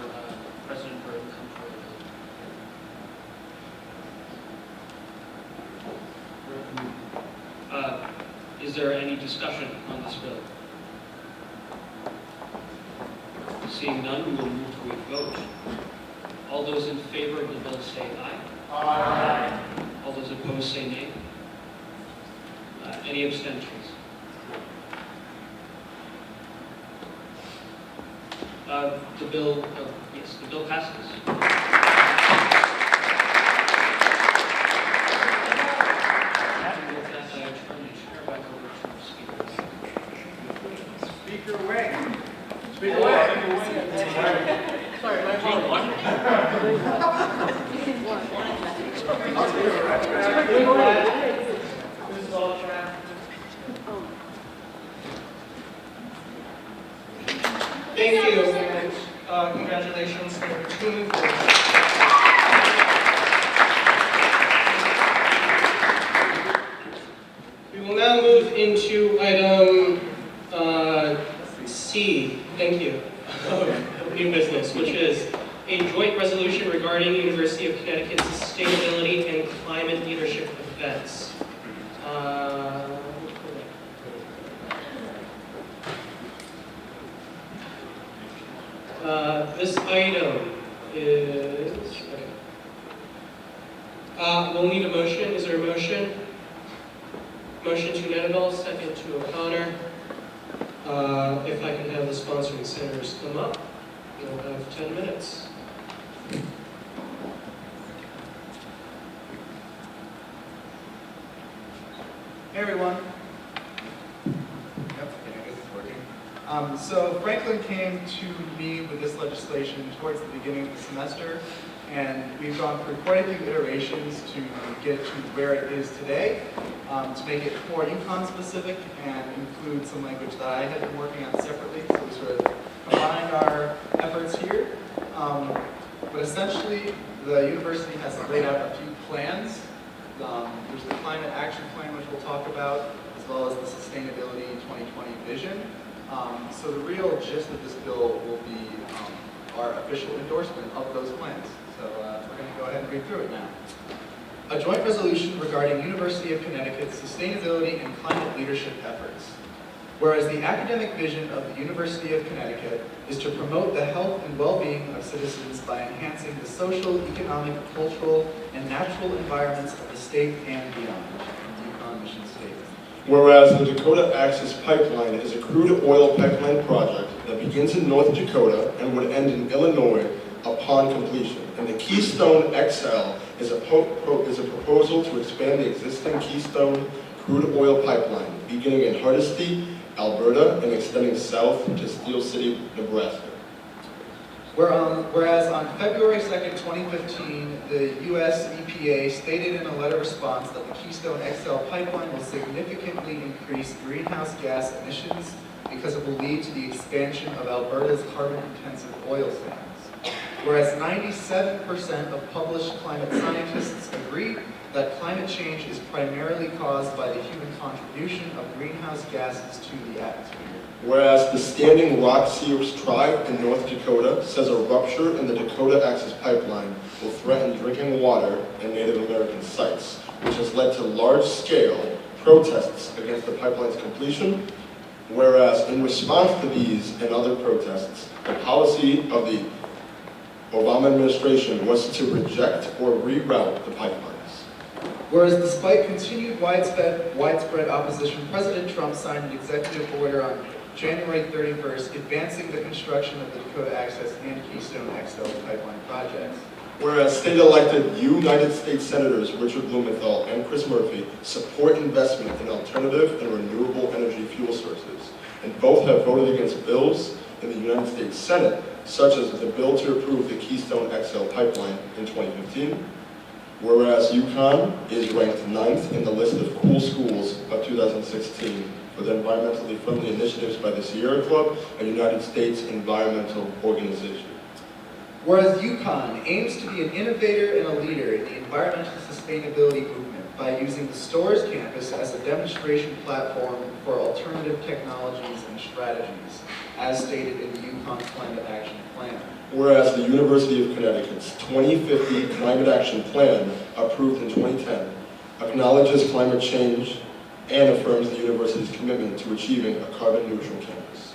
President Burton come forward? Is there any discussion on this bill? Seeing none, we will move to a vote. All those in favor of the bill say aye. Aye. All those opposed say nay. Any abstentions? The bill passes. And with that, I turn the chair back over to the speaker. Speaker Wing. Speaker Wing. Sorry, my This is all trash. Thank you, and congratulations to your team. We will now move into item C, thank you, of new business, which is a joint resolution regarding University of Connecticut's sustainability and climate leadership events. This item is, okay. We'll need a motion. Is there a motion? Motion to Nedeville, second to O'Connor. If I can have the sponsoring senators come up, we'll have 10 minutes. Hey everyone. Yep, I guess it's working. So Franklin came to me with this legislation towards the beginning of the semester, and we've gone through quite a few iterations to get it to where it is today, to make it more UConn specific and include some language that I had been working on separately. So we sort of combined our efforts here. But essentially, the university has laid out a few plans. There's the climate action plan, which we'll talk about, as well as the sustainability 2020 vision. So the real gist of this bill will be our official endorsement of those plans. So we're going to go ahead and read through it now. A joint resolution regarding University of Connecticut's sustainability and climate leadership efforts. Whereas the academic vision of the University of Connecticut is to promote the health and well-being of citizens by enhancing the social, economic, cultural, and natural environments of the state and beyond. UConn mission statement. Whereas the Dakota Access Pipeline is a crude oil pipeline project that begins in North Dakota and would end in Illinois upon completion. And the Keystone XL is a proposal to expand the existing Keystone crude oil pipeline, beginning in Hardisty, Alberta, and extending south to Steel City, Nebraska. Whereas on February 2nd, 2015, the US EPA stated in a letter response that the Keystone XL pipeline will significantly increase greenhouse gas emissions because it will lead to the expansion of Alberta's carbon-intensive oil sands. Whereas 97% of published climate scientists agree that climate change is primarily caused by the human contribution of greenhouse gases to the atmosphere. Whereas the Standing Rock Sioux tribe in North Dakota says a rupture in the Dakota Access Pipeline will threaten drinking water in Native American sites, which has led to large-scale protests against the pipeline's completion. Whereas in response to these and other protests, the policy of the Obama administration was to reject or reroute the pipelines. Whereas despite continued widespread opposition, President Trump signed an executive order on January 31st advancing the construction of the Dakota Access and Keystone XL pipeline projects. Whereas state-elected United States Senators Richard Blumenthal and Chris Murphy support investment in alternative and renewable energy fuel sources, and both have voted against bills in the United States Senate, such as the bill to approve the Keystone XL pipeline in 2015. Whereas UConn is ranked 9th in the list of cool schools of 2016 for the environmentally friendly initiatives by the Sierra Club, a United States environmental organization. Whereas UConn aims to be an innovator and a leader in the environmental sustainability movement by using the STORES campus as a demonstration platform for alternative technologies and strategies, as stated in the UConn Climate Action Plan. Whereas the University of Connecticut's 2050 Climate Action Plan, approved in 2010, acknowledges climate change and affirms the university's commitment to achieving a carbon-neutral campus.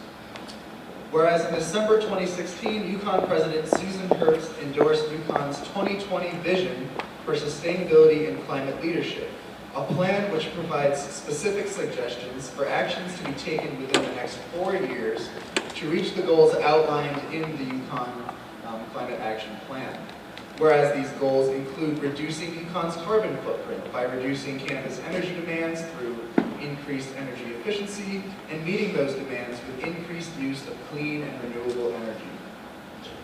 Whereas in December 2016, UConn President Susan Herbst endorsed UConn's 2020 vision for sustainability and climate leadership, a plan which provides specific suggestions for actions to be taken within the next 4 years to reach the goals outlined in the UConn Climate Action Plan. Whereas these goals include reducing UConn's carbon footprint by reducing campus energy demands through increased energy efficiency and meeting those demands with increased use of clean and renewable energy.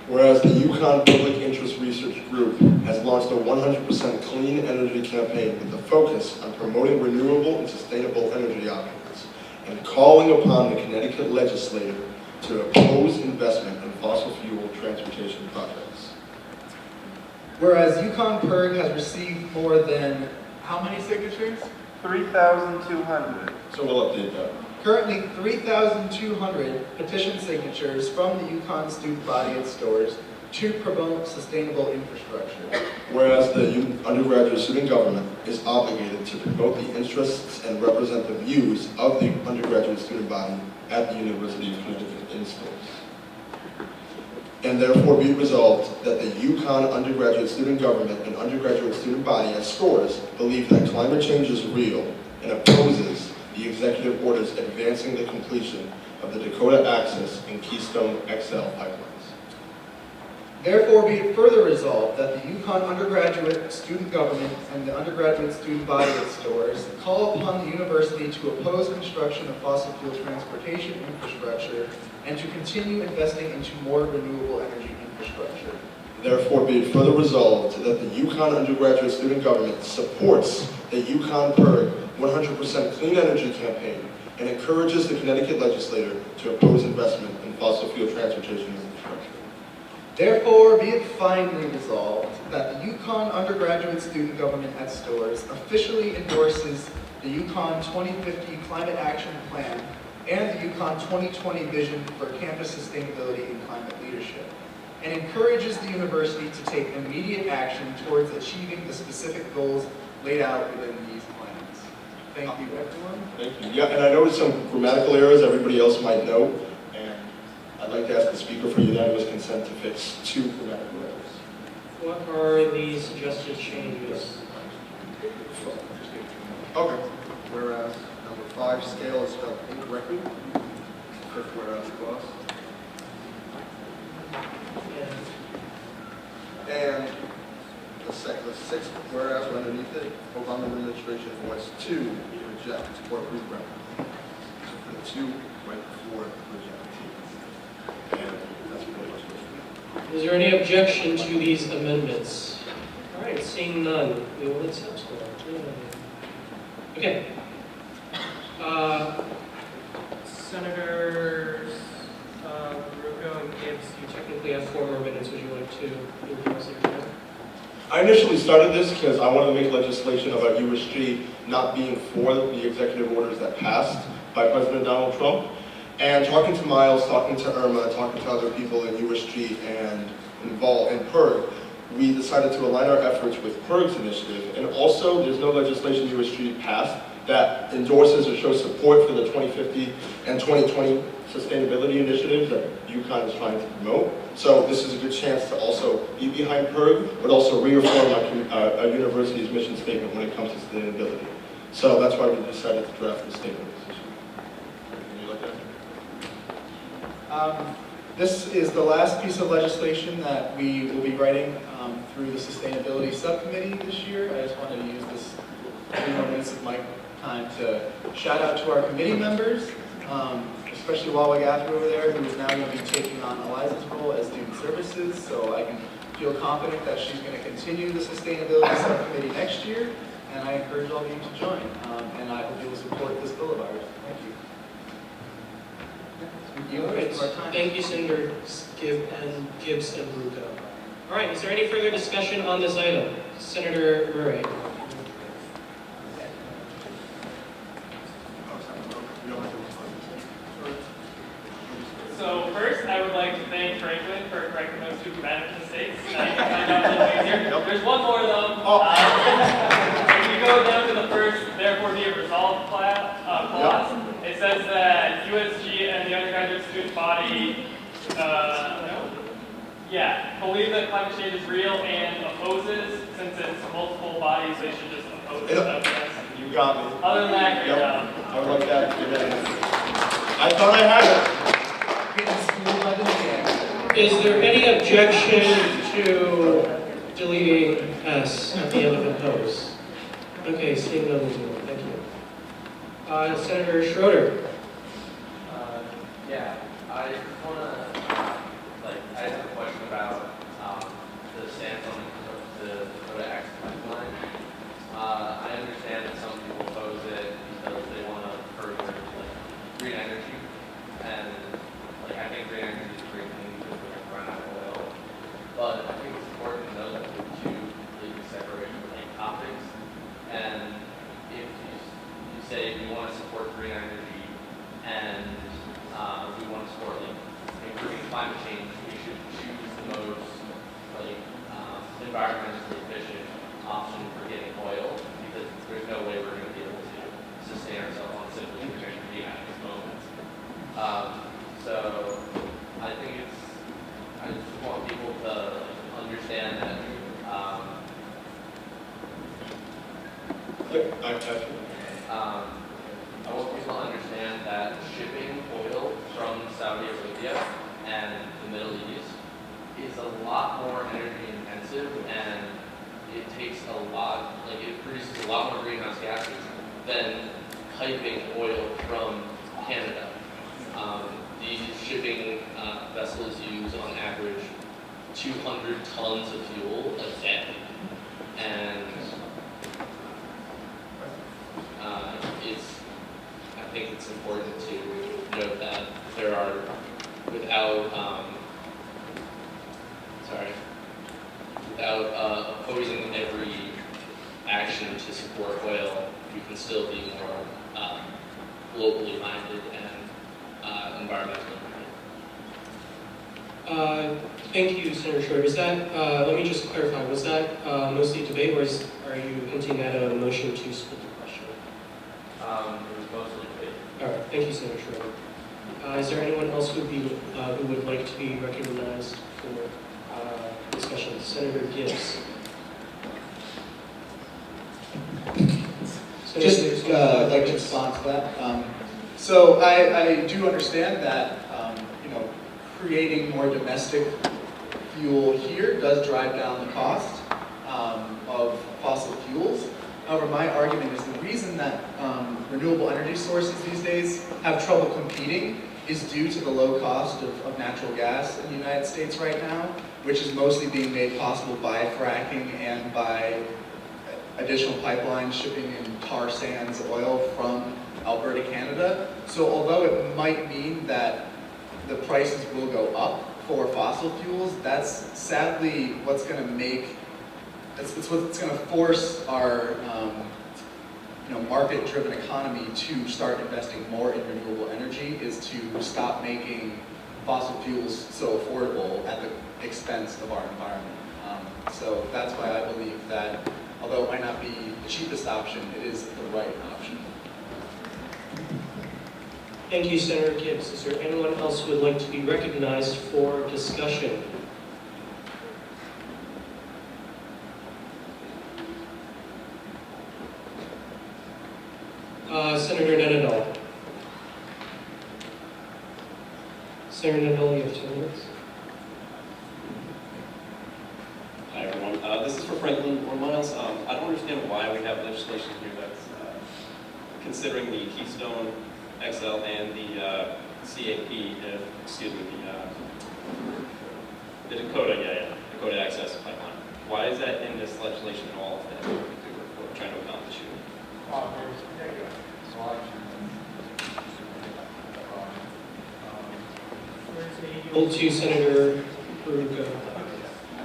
Whereas the UConn Public Interest Research Group has launched a 100% clean energy campaign with a focus on promoting renewable and sustainable energy options and calling upon the Connecticut legislature to oppose investment in fossil fuel transportation projects. Whereas UConn PIRG has received more than how many signatures? 3,200. So we'll update that. Currently 3,200 petition signatures from the UConn student body at STORES to promote sustainable infrastructure. Whereas the undergraduate student government is obligated to promote the interests and represent the views of the undergraduate student body at the University of Connecticut in STORES. And therefore be resolved that the UConn undergraduate student government and undergraduate student body at STORES believe that climate change is real and opposes the executive orders advancing the completion of the Dakota Access and Keystone XL pipelines. Therefore, be it further resolved that the UConn undergraduate student government and the undergraduate student body at STORES call upon the university to oppose construction of fossil fuel transportation infrastructure and to continue investing into more renewable energy infrastructure. Therefore, be it further resolved that the UConn undergraduate student government supports the UConn PIRG 100% clean energy campaign and encourages the Connecticut legislature to oppose investment in fossil fuel transportation infrastructure. Therefore, be it finally resolved that the UConn undergraduate student government at STORES officially endorses the UConn 2050 Climate Action Plan and the UConn 2020 Vision for Campus Sustainability and Climate Leadership, and encourages the university to take immediate action towards achieving the specific goals laid out within these plans. Thank you, everyone. Thank you. Yeah, and I noticed some grammatical errors everybody else might know, and I'd like to ask the speaker for unanimous consent to fix 2 grammatical errors. What are the suggested changes? Okay. Whereas number 5, scale is spelled incorrectly. 5th whereas clause. And the 6th whereas underneath it, Obama administration was to reject or reroute. So for the 2 right before reject. And that's pretty much it. Is there any objection to these amendments? All right, seeing none, we will accept them. Okay. Senators Rucco and Gibbs, you technically have 4 more minutes. Would you like to introduce your time? I initially started this because I wanted to make legislation about USG not being for the executive orders that passed by President Donald Trump. And talking to Miles, talking to Irma, talking to other people in USG and involved in PIRG, we decided to align our efforts with PIRG's initiative. And also, there's no legislation USG passed that endorses or shows support for the 2050 and 2020 sustainability initiatives that UConn is trying to promote. So this is a good chance to also be behind PERG, but also reaffirm our university's mission statement when it comes to sustainability. So that's why we decided to draft this statement. Can you look at it? This is the last piece of legislation that we will be writing through the Sustainability Subcommittee this year. I just wanted to use this 3 more minutes of my time to shout out to our committee members, especially Wawa Gaffney over there, who is now going to be taking on Eliza's role as Student Services, so I can feel confident that she's going to continue the Sustainability Subcommittee next year, and I encourage all of you to join, and I hope you will support this bill of ours. Thank you. All right. Thank you, Senator Gibbs and Bruco. All right, is there any further discussion on this item? Senator Murray. So first, I would like to thank Franklin for correcting those 2 grammatic mistakes. Now you can find out a little easier. There's one more though. If you go down to the first, therefore be it resolved clause, it says that USG and the undergraduate student body, believe that climate change is real and opposes. Since it's multiple bodies, they should just oppose it. You got me. Other than that, great job. I would like that. I thought I had it. Is there any objection to deleting S at the end of oppose? Okay, seeing none, thank you. Senator Schroeder. I just want to, I have a question about the stance on the Dakota Access Pipeline. I understand that some people oppose it because they want to further green energy, and I think green energy is a great thing because we're going to run out of oil. But I think it's important to know that the 2 completely separate topics. And if you say we want to support green energy and we want to support improving climate change, we should choose the most environmentally efficient option for getting oil, because there's no way we're going to be able to sustain ourselves on simply green energy at this moment. So I think I just want people to understand that I want people to understand that shipping oil from Saudi Arabia and the Middle East is a lot more energy intensive, and it takes a lot, it produces a lot more greenhouse gases than piping oil from Canada. These shipping vessels use on average 200 tons of fuel a day, and I think it's important to note that there are, without opposing every action to support oil, we can still be more globally minded and environmentally minded. Thank you, Senator Schroeder. Is that, let me just clarify, was that mostly debate, or are you hinting at a motion to split the question? It was mostly debate. All right, thank you, Senator Schroeder. Is there anyone else who would like to be recognized for discussion? Senator Gibbs. Just like to respond to that. So I do understand that creating more domestic fuel here does drive down the cost of fossil fuels. However, my argument is the reason that renewable energy sources these days have trouble competing is due to the low cost of natural gas in the United States right now, which is mostly being made possible by fracking and by additional pipelines shipping in tar sands oil from Alberta, Canada. So although it might mean that the prices will go up for fossil fuels, that's sadly what's going to make, it's what's going to force our market-driven economy to start investing more in renewable energy, is to stop making fossil fuels so affordable at the expense of our environment. So that's why I believe that although it might not be the cheapest option, it is the right option. Thank you, Senator Gibbs. Is there anyone else who would like to be recognized for discussion? Senator Nenadal. Senator Nenadal, you have 2 minutes. Hi, everyone. This is for Franklin or Miles. I don't understand why we have legislation here that's considering the Keystone XL and the CAP, excuse me, the Dakota, Dakota Access Pipeline. Why is that in this legislation at all? That we're trying to accomplish here? Hold to Senator Baruka.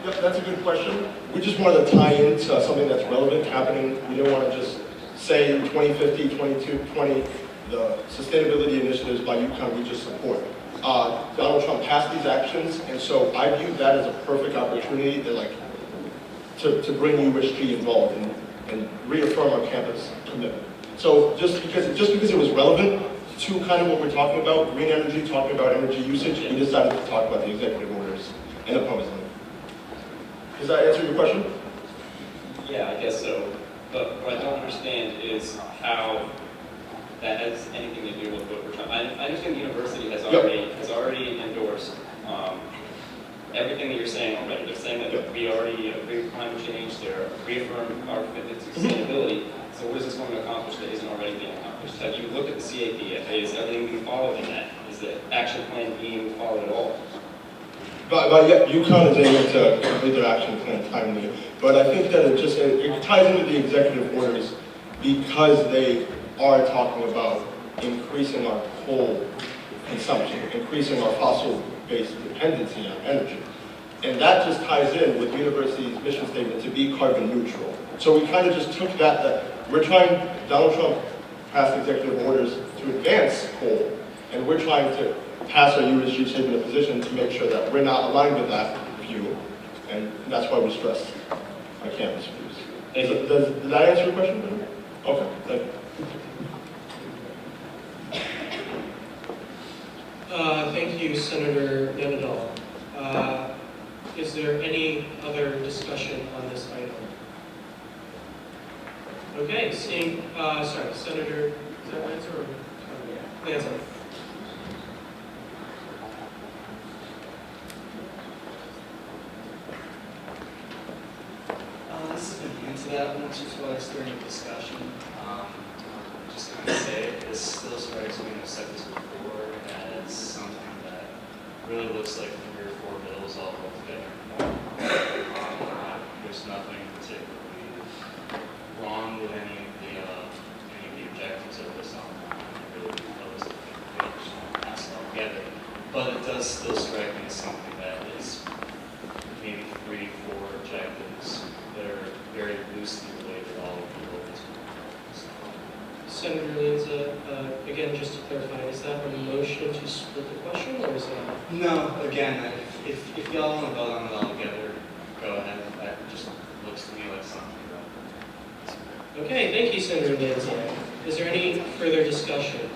Yep, that's a good question. We just wanted to tie into something that's relevant happening. We don't want to just say 2050, 2020, the sustainability initiatives by UConn we just support. Donald Trump passed these actions, and so I view that as a perfect opportunity to bring USG involved and reaffirm our campus commitment. So just because it was relevant to kind of what we're talking about, green energy, talking about energy usage, we decided to talk about the executive orders and oppose them. Does that answer your question? Yeah, I guess so. But what I don't understand is how that has anything to do with what we're trying. I understand the university has already endorsed everything that you're saying already. They're saying that we already agree with climate change. They're reaffirming our commitment to sustainability. So what is this going to accomplish that isn't already being accomplished? Have you looked at the CAP? Is everything being followed in that? Is the action plan being followed at all? But yeah, UConn is able to complete their action plan timely. But I think that it ties into the executive orders because they are talking about increasing our coal consumption, increasing our fossil-based dependency on energy. And that just ties in with the university's mission statement to be carbon neutral. So we kind of just took that we're trying, Donald Trump passed executive orders to advance coal, and we're trying to pass our USG statement of position to make sure that we're not aligned with that view, and that's why we stress our campus views. Did that answer your question? Okay, thank you. Thank you, Senator Nenadal. Is there any other discussion on this item? Okay, seeing, sorry, Senator, is that Lanza or? Lanza. This has been hinted at once or twice during the discussion. Just kind of say this still strikes me, and I've said this before, as something that really looks like 3 or 4 bills all put together. There's nothing particularly wrong with any of the objectives of this I really propose that they just pass it all together. But it does still strike me as something that is maybe 3, 4 objectives that are very loosely related all of the goals. Senator Lanza, again, just to clarify, is that a motion to split the question, or is that? No, again, if y'all want to vote on it all together, go ahead. That just looks to me like something that. Okay, thank you, Senator Lanza. Is there any further discussion?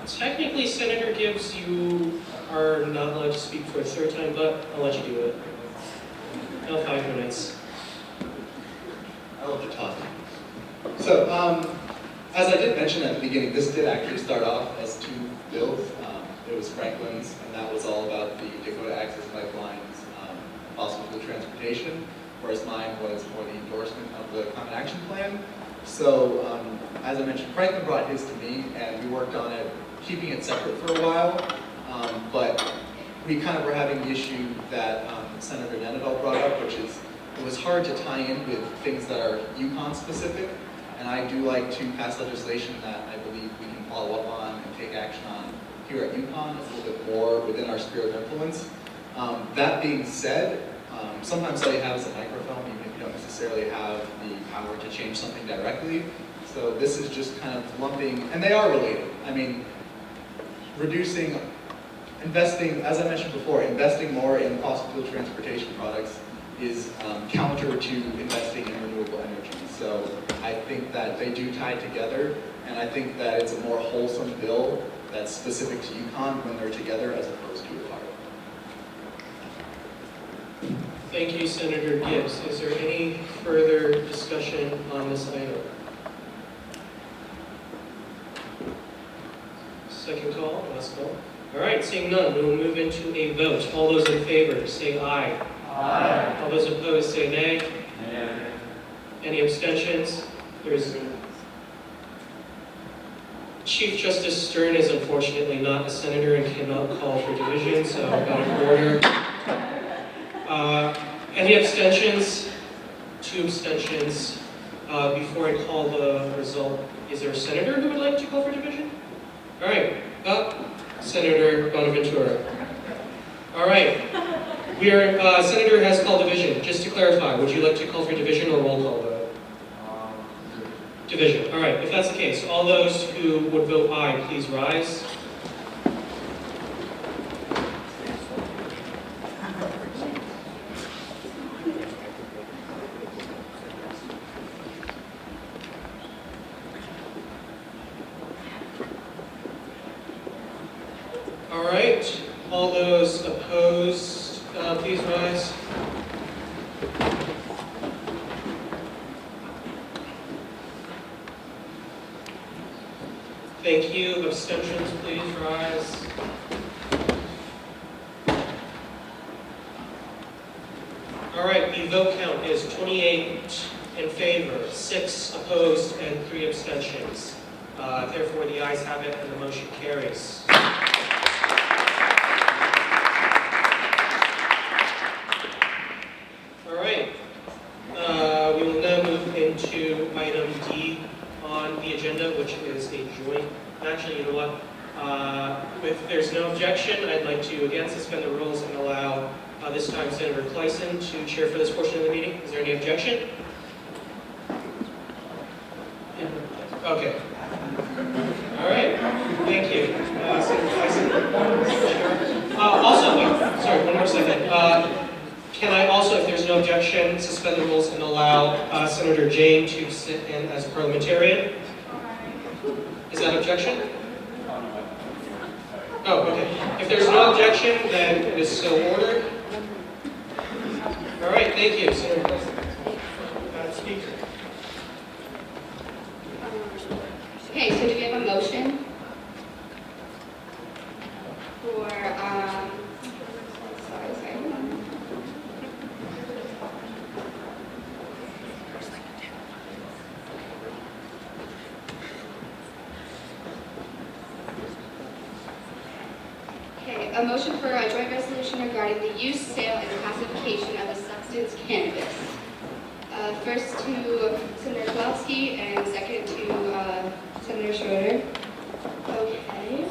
Technically, Senator Gibbs, you are not allowed to speak for a 3rd time, but I'll let you do it. Now 5 minutes. I love to talk. So, as I did mention at the beginning, this did actually start off as 2 bills. It was Franklin's, and that was all about the Dakota Access Pipeline's fossil fuel transportation, whereas mine was for the endorsement of the Climate Action Plan. So, as I mentioned, Franklin brought his to me, and we worked on it, keeping it separate for a while, but we kind of were having the issue that Senator Nenadal brought up, which is it was hard to tie in with things that are UConn specific, and I do like to pass legislation that I believe we can follow up on and take action on here at UConn. It's a little bit more within our sphere of influence. That being said, sometimes all you have is a microphone, even if you don't necessarily have the power to change something directly. So this is just kind of lumping, and they are related. I mean, investing, as I mentioned before, investing more in fossil fuel transportation products is counter to investing in renewable energy. So I think that they do tie together, and I think that it's a more wholesome bill that's specific to UConn when they're together as opposed to apart. Thank you, Senator Gibbs. Is there any further discussion on this item? Second call, last call. All right, seeing none, we will move into a vote. All those in favor, say aye. Aye. All those opposed, say nay. Nay. Any abstentions? Chief Justice Stern is unfortunately not a senator and cannot call for division, so out of order. Any abstentions? 2 abstentions. Before I call the result, is there a senator who would like to call for division? All right, Senator Bonaventura. All right, Senator has called division. Just to clarify, would you like to call for division or roll call vote? Division. All right, if that's the case, all those who would vote aye, please rise. All right, all those opposed, please rise. Thank you. Abstentions, please rise. All right, the vote count is 28 in favor, 6 opposed, and 3 abstentions. Therefore, the ayes have it and the motion carries. All right, we will now move into item D on the agenda, which is a joint, actually, you know what? If there's no objection, I'd like to again suspend the rules and allow this time Senator Clayson to chair for this portion of the meeting. Is there any objection? Okay. All right. Thank you, Senator Clayson. Also, wait, sorry, one more second. Can I also, if there's no objection, suspend the rules and allow Senator Jane to sit in as a parliamentarian? Is that objection? Oh, okay. If there's no objection, then it is so ordered. All right, thank you, Senator Clayson. Speaker. Okay, so do we have a motion for, a motion for a joint resolution regarding the use, sale, and classification of the substance cannabis. First to Senator Kowalski and second to Senator Schroeder. Okay.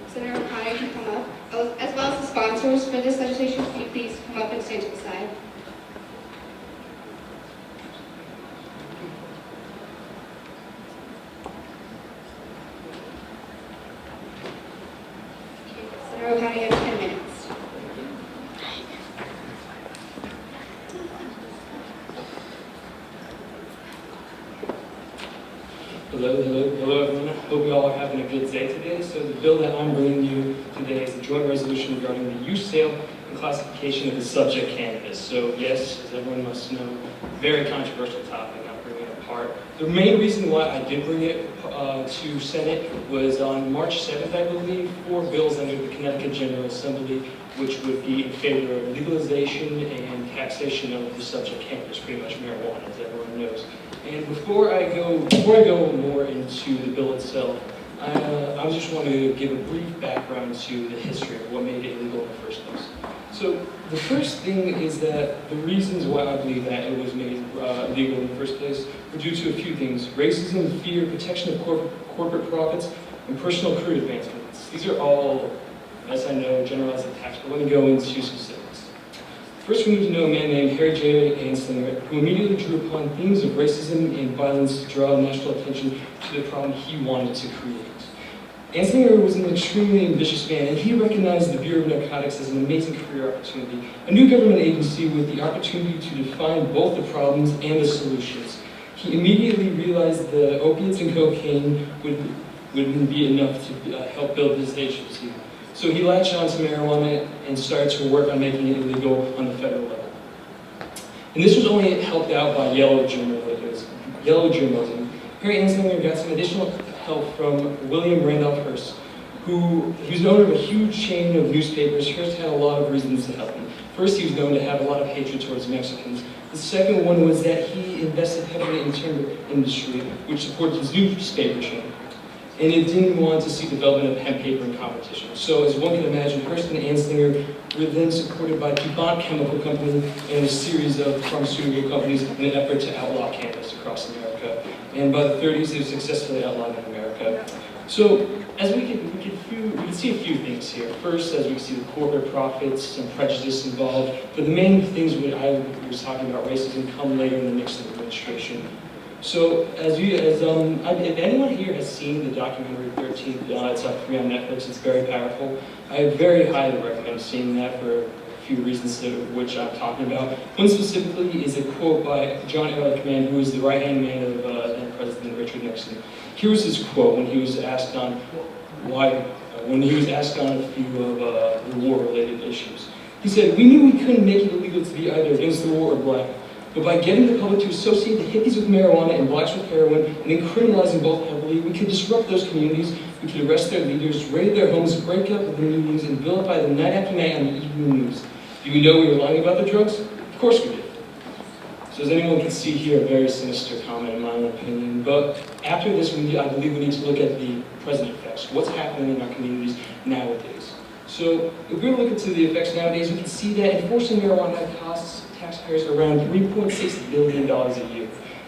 Senator O'Connor can come up, as well as the sponsors for this legislation. Can you please come up and stand to the side? Senator O'Connor, you have 10 minutes. Hello everyone. Hope you all are having a good day today. So the bill that I'm bringing you today is a joint resolution regarding the use, sale, and classification of the subject cannabis. So yes, as everyone must know, very controversial topic. I'm bringing it apart. The main reason why I did bring it to Senate was on March 7th, I believe, 4 bills under the Connecticut General Assembly, which would be in favor of legalization and taxation of the subject cannabis, pretty much marijuana, as everyone knows. And before I go more into the bill itself, I just want to give a brief background to the history of what made it illegal in the first place. So the first thing is that the reasons why I believe that it was made illegal in the first place were due to a few things: racism, fear, protection of corporate profits, and personal career advancements. These are all, as I know, generalized attacks, but let me go into specifics. First, we need to know a man named Harry J. Anslinger, who immediately drew upon themes of racism and violence to draw national attention to the problem he wanted to create. Anslinger was an extremely ambitious man, and he recognized the Bureau of Narcotics as an amazing career opportunity, a new government agency with the opportunity to define both the problems and the solutions. He immediately realized the opiates and cocaine wouldn't be enough to help build this agency. So he latched on to marijuana and started to work on making it illegal on the federal level. And this was only helped out by yellow journalism. Harry Anslinger got some additional help from William Randolph Hearst, who he was known of a huge chain of newspapers. Hearst had a lot of reasons to help him. First, he was known to have a lot of hatred towards Mexicans. The second one was that he invested heavily in the timber industry, which supported his newspaper chain. And it didn't want to see development of hemp paper in competition. So as one can imagine, Hearst and Anslinger were then supported by DuPont Chemical Company and a series of pharmaceutical companies in an effort to outlaw cannabis across America. And by the 30s, it was successfully outlawed in America. So as we can see a few things here. First, as we see the corporate profits and prejudice involved, but the main things when I was talking about racism come later in the Nixon administration. So if anyone here has seen the documentary 13th, it's free on Netflix, it's very powerful. I very highly recommend seeing that for a few reasons which I'm talking about. One specifically is a quote by John Ehrlichman, who is the right-hand man of then President Richard Nixon. Here was his quote when he was asked on a few of the war-related issues. He said, "We knew we couldn't make it illegal to be either against the war or black. But by getting the public to associate the hippies with marijuana and blacks with heroin, and then criminalizing both heavily, we could disrupt those communities, we could arrest their leaders, raid their homes, break up the meetings, and vilify them night after night on the evening news. Do we know we were lying about the drugs? Of course we did." So as anyone can see here, a very sinister comment in my own opinion. But after this, I believe we need to look at the present effects. What's happening in our communities nowadays? So if we're looking to the effects nowadays, we can see that enforcing marijuana costs taxpayers around $3.6 billion a year.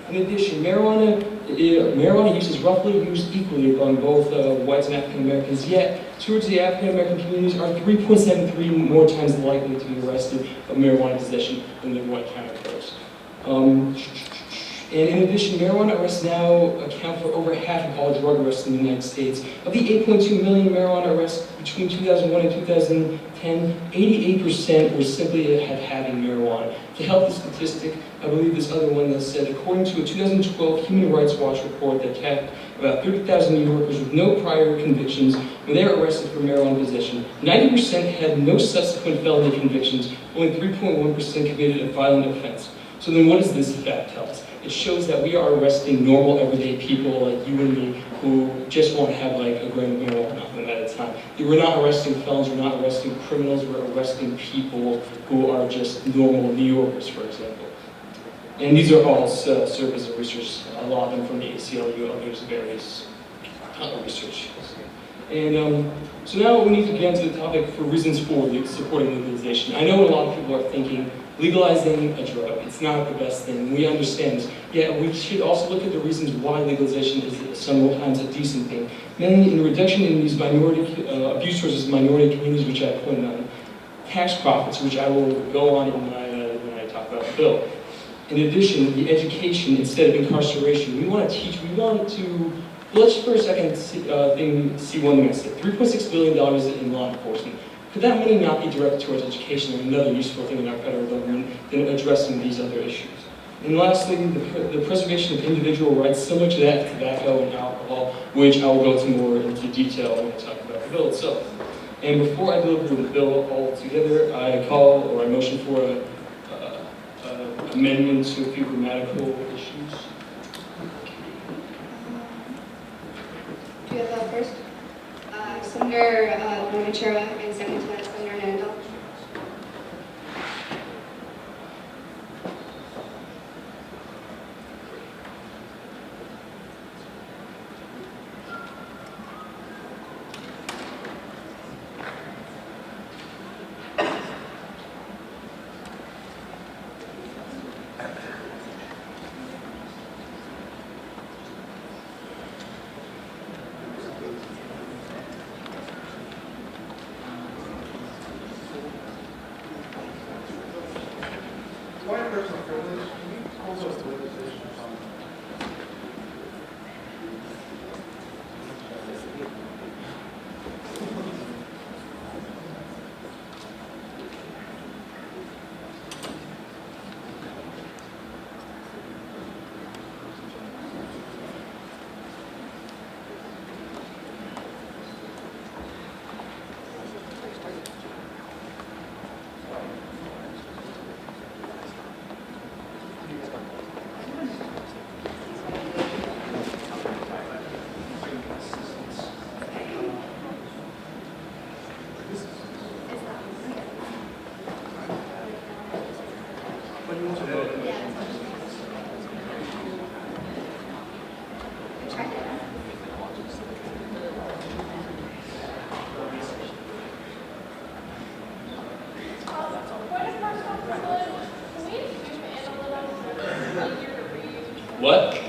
In addition, marijuana use is roughly used equally among both whites and African Americans, yet towards the African American communities are 3.73 more times likely to be arrested of marijuana possession than their white counterparts. And in addition, marijuana arrests now account for over half of all drug arrests in the United States. Of the 8.2 million marijuana arrests between 2001 and 2010, 88% were simply having marijuana. To help the statistic, I believe this other one that said, according to a 2012 Human Rights Watch report that kept about 30,000 New Yorkers with no prior convictions when they were arrested for marijuana possession, 90% had no subsequent felony convictions, only 3.1% committed a violent offense. So then what does this fact tell us? It shows that we are arresting normal, everyday people like you and me who just want to have like a gram of marijuana on them at a time. We're not arresting felons, we're not arresting criminals, we're arresting people who are just normal New Yorkers, for example. And these are all surveys of research, a lot of them from the ACLU, others various research. And so now we need to get into the topic for reasons for supporting legalization. I know what a lot of people are thinking, legalizing a drug, it's not the best thing. We understand this. Yet we should also look at the reasons why legalization is sometimes a decent thing. Mainly in reduction in these minority abuse versus minority communities, which I pointed on, tax profits, which I will go on in when I talk about the bill. In addition, the education instead of incarceration. We want to teach. We want to. Let's for a second see one thing I said. $3.6 billion in law enforcement. Could that money not be directed towards education or another useful thing in our federal government than addressing these other issues? And lastly, the preservation of individual rights, similar to that of tobacco and alcohol, which I will go into more into detail when I talk about the bill itself. And before I deliver the bill altogether, I call or I motion for an amendment to a few grammatical issues. Do you have that first? Senator Ventura and second to that, Senator Nandel. What?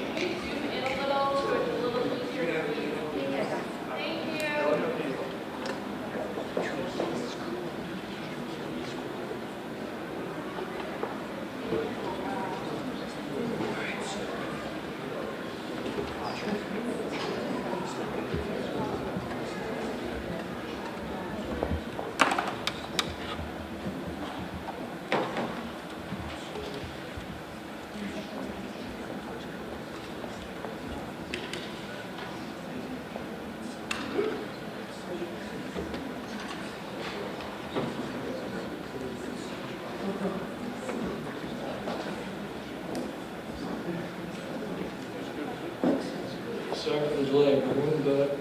Sorry for the delay, everyone, but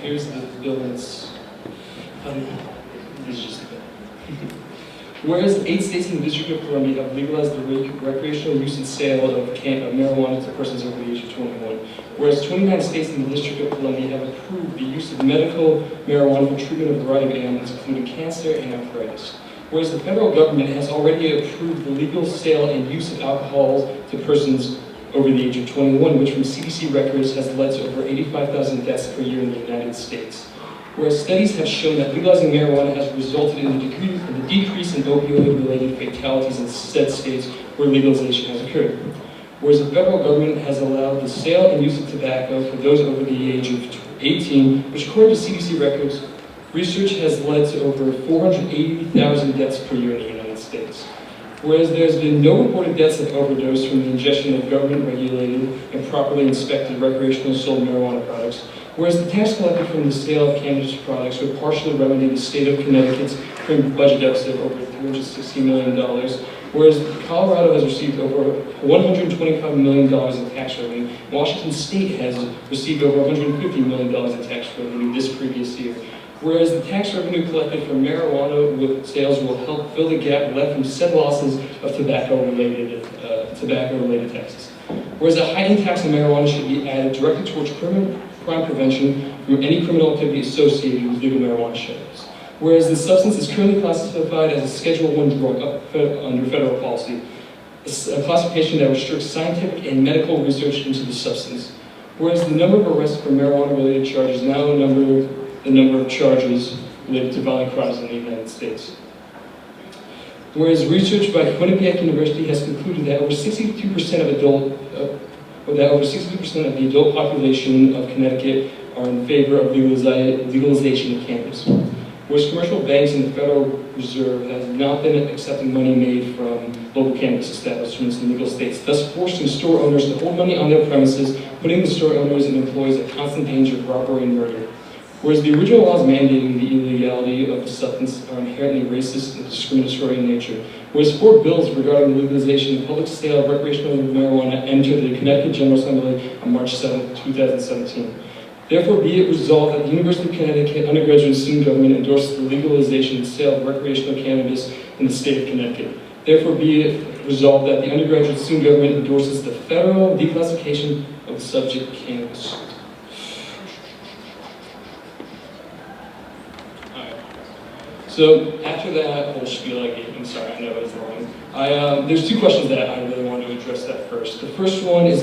here's the buildings. This is just a bit. Whereas 8 states in the District of Columbia have legalized the recreational use and sale of marijuana to persons over the age of 21. Whereas 29 states in the District of Columbia have approved the use of medical marijuana for treatment of a variety of ailments, including cancer and arthritis. Whereas the federal government has already approved the legal sale and use of alcohol to persons over the age of 21, which from CDC records has led to over 85,000 deaths per year in the United States. Whereas studies have shown that legalizing marijuana has resulted in the decrease in opioid-related fatalities in said states where legalization has occurred. Whereas the federal government has allowed the sale and use of tobacco for those over the age of 18, which according to CDC records, research has led to over 480,000 deaths per year in the United States. Whereas there's been no reported deaths of overdose from the ingestion of government-regulated and properly inspected recreational sold marijuana products, whereas the tax collected from the sale of cannabis products would partially remedy the state of Connecticut's current budget deficit of over $360 million, whereas Colorado has received over $125 million in tax revenue, Washington State has received over $150 million in tax revenue this previous year. Whereas the tax revenue collected from marijuana sales will help fill the gap left from said losses of tobacco-related taxes. Whereas a heightened tax on marijuana should be added directly towards crime prevention from any criminal activity associated with legal marijuana sales. Whereas the substance is currently classified as a Schedule I drug under federal policy, a classification that restricts scientific and medical research into the substance. Whereas the number of arrests for marijuana-related charges now outnumber the number of charges related to violent crimes in the United States. Whereas research by Quinnipiac University has concluded that over 62% of the adult population of Connecticut are in favor of legalization of cannabis. Whereas commercial banks and the Federal Reserve have not been accepting money made from local cannabis establishments in legal states, thus forcing store owners to hold money on their premises, putting the store owners and employees at constant danger of robbery and murder. Whereas the original laws mandating the illegality of the substance are inherently racist and discriminatory in nature. Whereas 4 bills regarding the legalization and public sale of recreational marijuana entered the Connecticut General Assembly on March 7, 2017. Therefore, be it resolved that the University of Connecticut undergraduate student government endorses the legalization and sale of recreational cannabis in the state of Connecticut. Therefore, be it resolved that the undergraduate student government endorses the federal declassification of the subject cannabis. So after that whole spiel I gave, I'm sorry, I know it was long. There's 2 questions that I really wanted to address that first. The first one is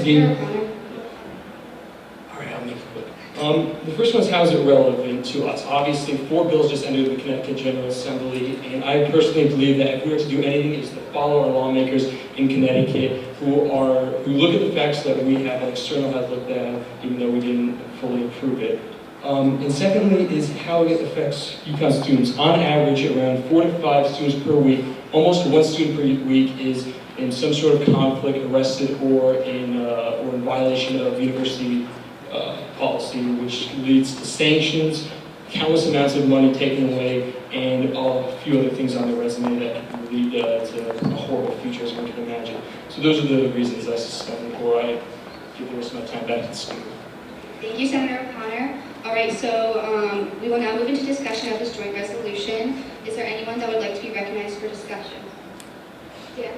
Alright, I'll make it quick. The first one is how is it relevant to us? Obviously, 4 bills just entered the Connecticut General Assembly, and I personally believe that if we were to do anything, it's to follow our lawmakers in Connecticut who look at the facts that we have, like External has looked at, even though we didn't fully approve it. And secondly is how it affects UConn students. On average, around 4 to 5 students per week, almost 1 student per week is in some sort of conflict, arrested, or in violation of university policy, which leads to sanctions, countless amounts of money taken away, and a few other things on the resume that can lead to a horrible future, as one can imagine. So those are the reasons I suspend before I give the rest of my time back to the speaker. Thank you, Senator O'Connor. All right, so we will now move into discussion of this joint resolution. Is there anyone that would like to be recognized for discussion? Yeah.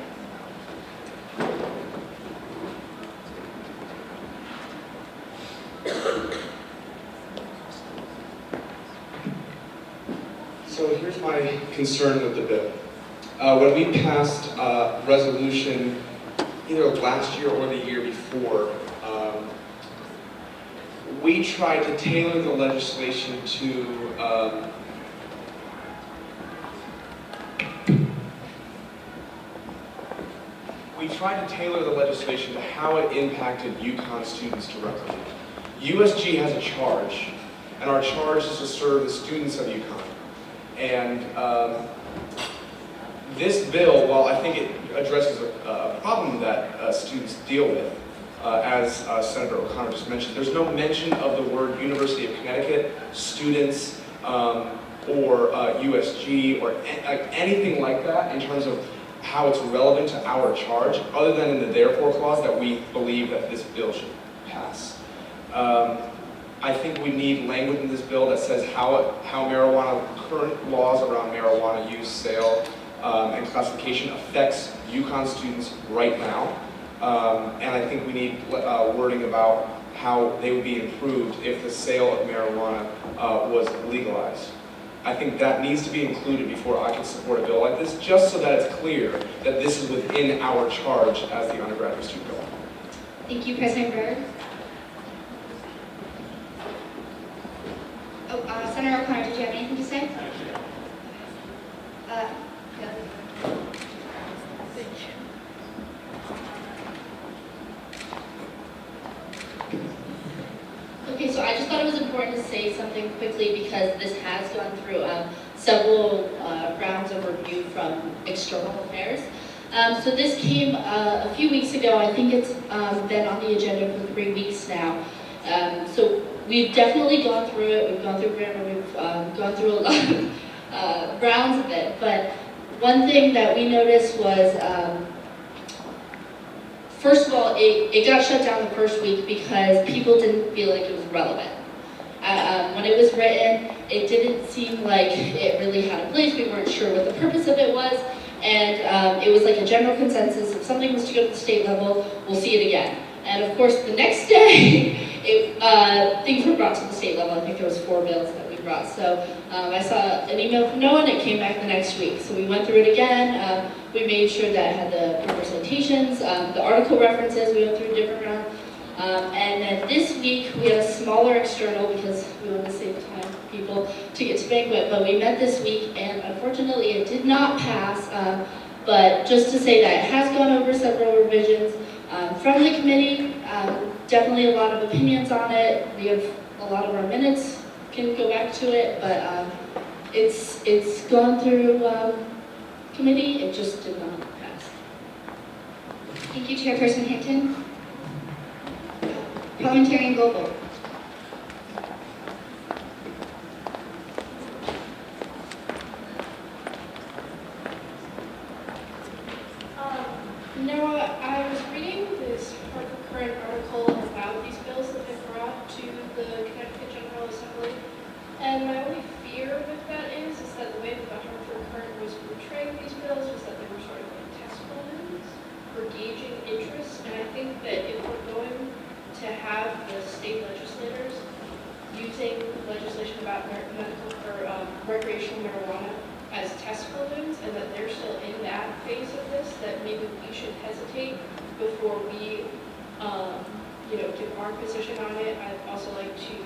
So here's my concern with the bill. When we passed resolution either last year or the year before, we tried to tailor the legislation to how it impacted UConn students directly. USG has a charge, and our charge is to serve the students of UConn. And this bill, while I think it addresses a problem that students deal with, as Senator O'Connor just mentioned, there's no mention of the word University of Connecticut, students, or USG, or anything like that in terms of how it's relevant to our charge, other than in the therefore clause that we believe that this bill should pass. I think we need language in this bill that says how marijuana, current laws around marijuana use, sale, and classification affects UConn students right now. And I think we need wording about how they would be improved if the sale of marijuana was legalized. I think that needs to be included before I can support a bill like this, just so that it's clear that this is within our charge as the undergraduate student bill. Thank you, President Berg. Oh, Senator O'Connor, did you have anything to say? Yeah. Okay, so I just thought it was important to say something quickly because this has gone through several rounds of review from external affairs. So this came a few weeks ago. I think it's been on the agenda for 3 weeks now. So we've definitely gone through it. We've gone through grammar. We've gone through a lot of rounds of it. But one thing that we noticed was, first of all, it got shut down the first week because people didn't feel like it was relevant. When it was written, it didn't seem like it really had a place. We weren't sure what the purpose of it was. And it was like a general consensus, if something was to go to the state level, we'll see it again. And of course, the next day, things were brought to the state level. I think there was 4 bills that we brought. So I saw an email from Noah, and it came back the next week. So we went through it again. We made sure that it had the proper citations, the article references. We went through a different round. And then this week, we had a smaller external because we wanted to save time for people to get to banquet. But we met this week, and unfortunately, it did not pass. But just to say that it has gone over several revisions from the committee. Definitely a lot of opinions on it. We have a lot of our minutes can go back to it, but it's gone through committee. It just did not pass. Thank you, Chairperson Hinton. Parliamentarian Goebel. Noah, I was reading this Hartford Current article about these bills that they brought to the Connecticut General Assembly, and my only fear with that is that the way that the Hartford Current was portraying these bills was that they were sort of like test balloons for gauging interest, and I think that if we're going to have the state legislators using legislation about medical or recreational marijuana as test balloons, and that they're still in that phase of this, that maybe we should hesitate before we, give our position on it. I'd also like to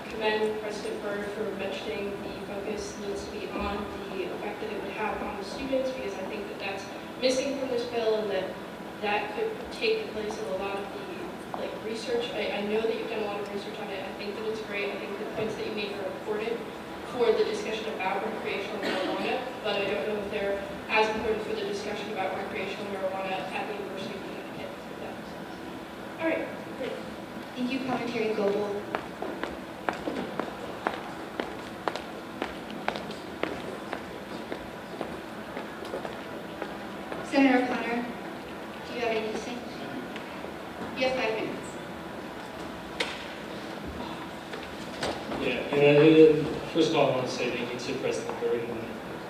commend President Byrd for mentioning the focus needs to be on the effect that it would have on the students, because I think that that's missing from this bill, and that could take the place of a lot of the research. I know that you've done a lot of research on it. I think that it's great. I think the points that you made are important for the discussion about recreational marijuana, but I don't know if they're as important for the discussion about recreational marijuana at the University of Connecticut. If that makes sense. All right, great. Thank you, Parliamentarian Goebel. Senator O'Connor, do you have anything to say? You have 5 minutes. Yeah, and first of all, I want to say thank you to President Byrd and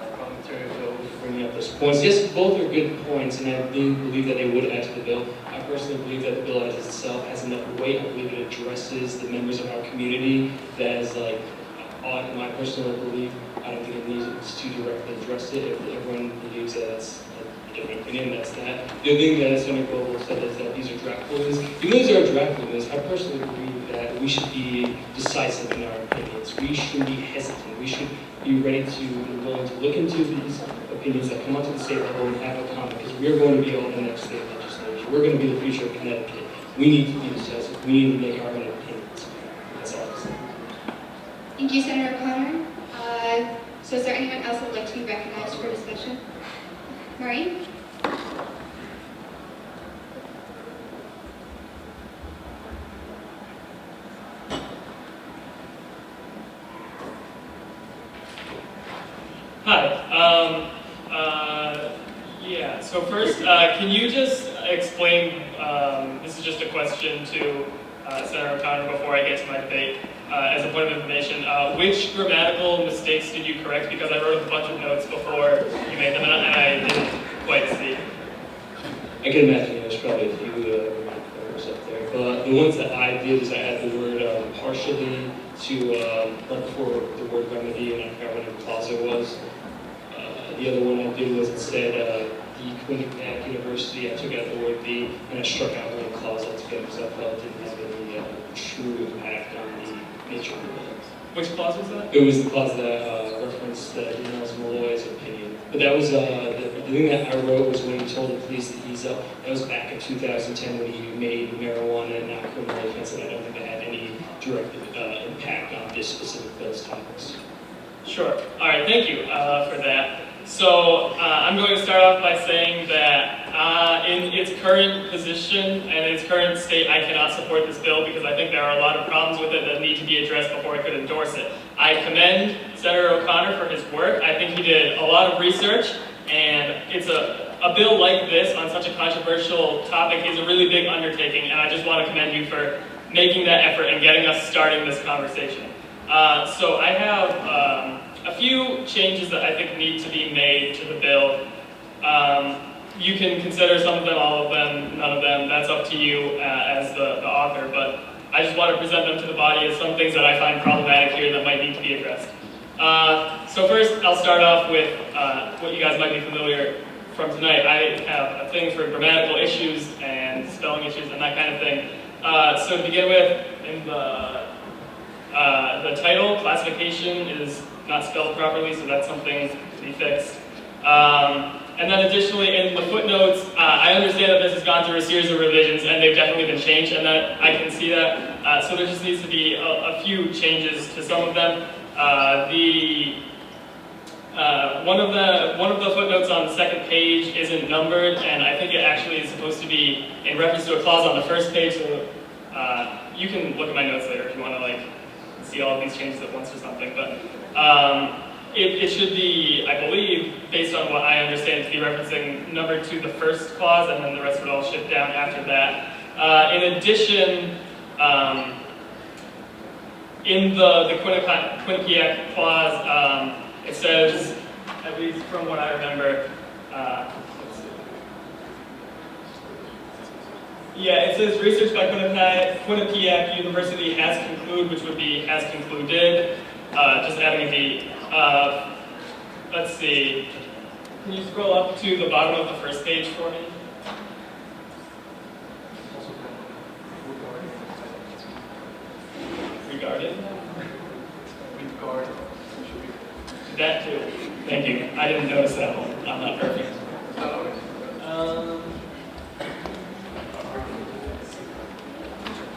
our parliamentarian Bill for bringing up those points. Yes, both are good points, and I do believe that they would add to the bill. I personally believe that the bill as itself has enough weight. I believe it addresses the members of our community that is in my personal belief, I don't think it needs needs to directly address it. If everyone believes that that's a different opinion, that's that. The other thing that Senator Goble said is that these are draft ordinance. Even though these are draft ordinance, I personally believe that we should be decisive in our opinions. We shouldn't be hesitant. We should be ready to and willing to look into these opinions that come onto the state level and have a comment, because we're going to be on the next state legislature. We're going to be the future of Connecticut. We need to be decisive. We need to make our own opinions. That's all I'm saying. Thank you, Senator O'Connor. So is there anyone else that would like to be recognized for discussion? Maureen? Hi. Yeah, so first, can you just explain, this is just a question to Senator O'Connor before I get to my debate, as a point of information, which grammatical mistakes did you correct? Because I wrote a bunch of notes before you made them, and I didn't quite see. I can imagine there's probably a few grammatical up there, but the ones that I did is I added the word partially to right before the word remedy, and I forgot what the clause it was. The other one I did was instead the Quinnipiac University, I took out the word the, and I struck out one clause altogether because I felt it didn't have any true impact on the nature of the bill. Which clause was that? It was the clause that referenced Daniels Malloy's opinion. But that was, the thing that I wrote was when he told the police to ease up. That was back in 2010 when he made marijuana not criminally offensive. I don't think that had any direct impact on this specific bill's topics. Sure. All right, thank you for that. So I'm going to start off by saying that in its current position and its current state, I cannot support this bill because I think there are a lot of problems with it that need to be addressed before I could endorse it. I commend Senator O'Connor for his work. I think he did a lot of research, and it's a bill like this on such a controversial topic is a really big undertaking, and I just want to commend you for making that effort and getting us starting this conversation. So I have a few changes that I think need to be made to the bill. You can consider some of them, all of them, none of them. That's up to you as the author, but I just want to present them to the body as some things that I find problematic here that might need to be addressed. So first, I'll start off with what you guys might be familiar from tonight. I have a thing for grammatical issues and spelling issues and that kind of thing. So to begin with, in the title, classification is not spelled properly, so that's something to be fixed. And then additionally, in the footnotes, I understand that this has gone through a series of revisions, and they've definitely been changed, and that I can see that. So there just needs to be a few changes to some of them. One of the footnotes on the second page isn't numbered, and I think it actually is supposed to be in reference to a clause on the first page. So you can look at my notes later if you want to see all of these changes at once or something. But it should be, I believe, based on what I understand, to be referencing number to the first clause, and then the rest would all shift down after that. In addition, in the Quinnipiac clause, it says, at least from what I remember, let's see. Yeah, it says research by Quinnipiac University has concluded, which would be has concluded, just adding a D. Let's see, can you scroll up to the bottom of the first page for me? Regarded? That too. Thank you. I didn't notice that one. I'm not perfect.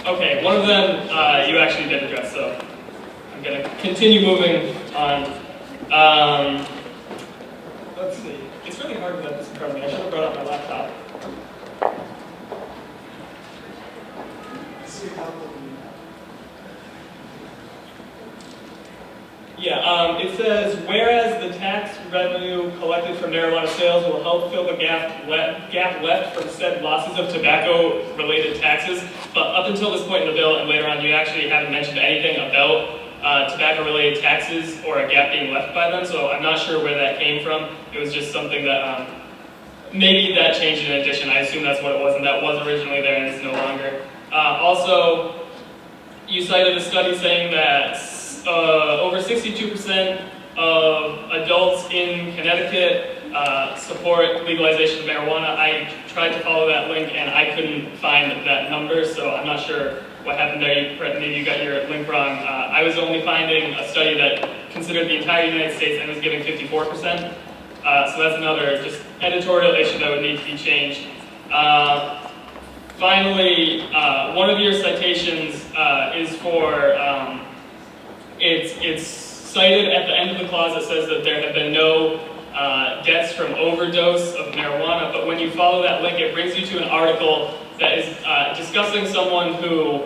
Okay, one of them you actually did address, so I'm going to continue moving on. Let's see. It's really hard to get this in front of me. I should have brought up my laptop. Yeah, it says, whereas the tax revenue collected from marijuana sales will help fill the gap left from said losses of tobacco-related taxes, but up until this point in the bill and later on, you actually haven't mentioned anything about tobacco-related taxes or a gap being left by them, so I'm not sure where that came from. It was just something that maybe that changed in addition. I assume that's what it was, and that was originally there and is no longer. Also, you cited a study saying that over 62% of adults in Connecticut support legalization of marijuana. I tried to follow that link and I couldn't find that number, so I'm not sure what happened there. Maybe you got your link wrong. I was only finding a study that considered the entire United States and was giving 54%. So that's another just editorial issue that would need to be changed. Finally, one of your citations is for, it's cited at the end of the clause that says that there have been no deaths from overdose of marijuana, but when you follow that link, it brings you to an article that is discussing someone who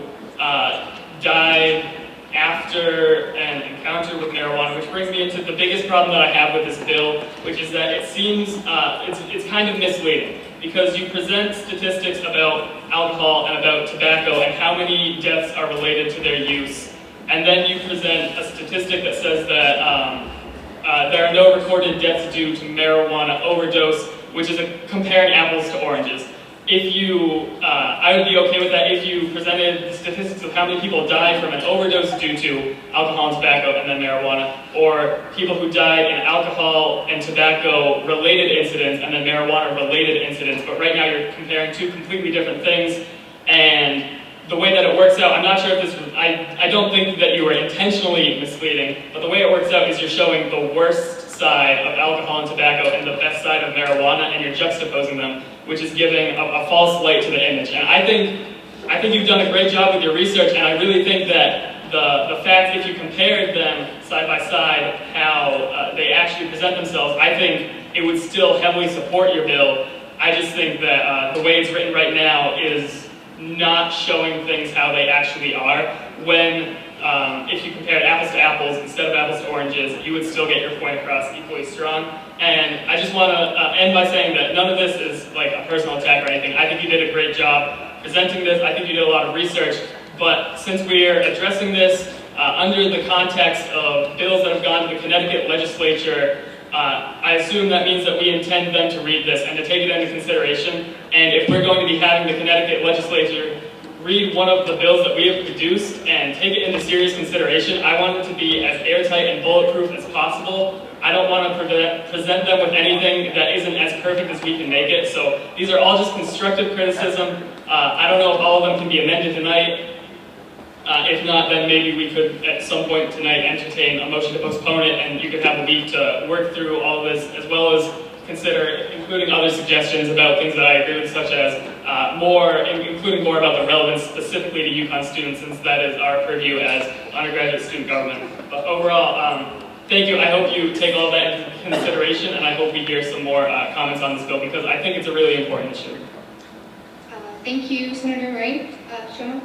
died after an encounter with marijuana, which brings me into the biggest problem that I have with this bill, which is that it seems it's kind of misleading, because you present statistics about alcohol and about tobacco and how many deaths are related to their use, and then you present a statistic that says that there are no recorded deaths due to marijuana overdose, which is comparing apples to oranges. If you, I would be okay with that if you presented the statistics of how many people died from an overdose due to alcohol and tobacco and then marijuana, or people who died in alcohol and tobacco related incidents and then marijuana related incidents. But right now you're comparing two completely different things, and the way that it works out, I'm not sure if this was, I don't think that you were intentionally misleading, but the way it works out is you're showing the worst side of alcohol and tobacco and the best side of marijuana, and you're juxtaposing them, which is giving a false light to the image. And I think you've done a great job with your research, and I really think that the fact, if you compared them side by side, how they actually present themselves, I think it would still heavily support your bill. I just think that the way it's written right now is not showing things how they actually are, when if you compared apples to apples instead of apples to oranges, you would still get your point across equally strong. And I just want to end by saying that none of this is like a personal attack or anything. I think you did a great job presenting this. I think you did a lot of research. But since we are addressing this under the context of bills that have gone to the Connecticut legislature, I assume that means that we intend them to read this and to take it into consideration. And if we're going to be having the Connecticut legislature read one of the bills that we have produced and take it into serious consideration, I want it to be as airtight and bulletproof as possible. I don't want to present them with anything that isn't as perfect as we can make it. So these are all just constructive criticism. I don't know if all of them can be amended tonight. If not, then maybe we could, at some point tonight, entertain a motion to postpone it, and you could have a week to work through all of this, as well as consider including other suggestions about things that I agree with, such as including more about the relevance specifically to UConn students, since that is our purview as undergraduate student government. But overall, thank you. I hope you take all that into consideration, and I hope we hear some more comments on this bill, because I think it's a really important issue. Thank you, Senator Wright. Shona?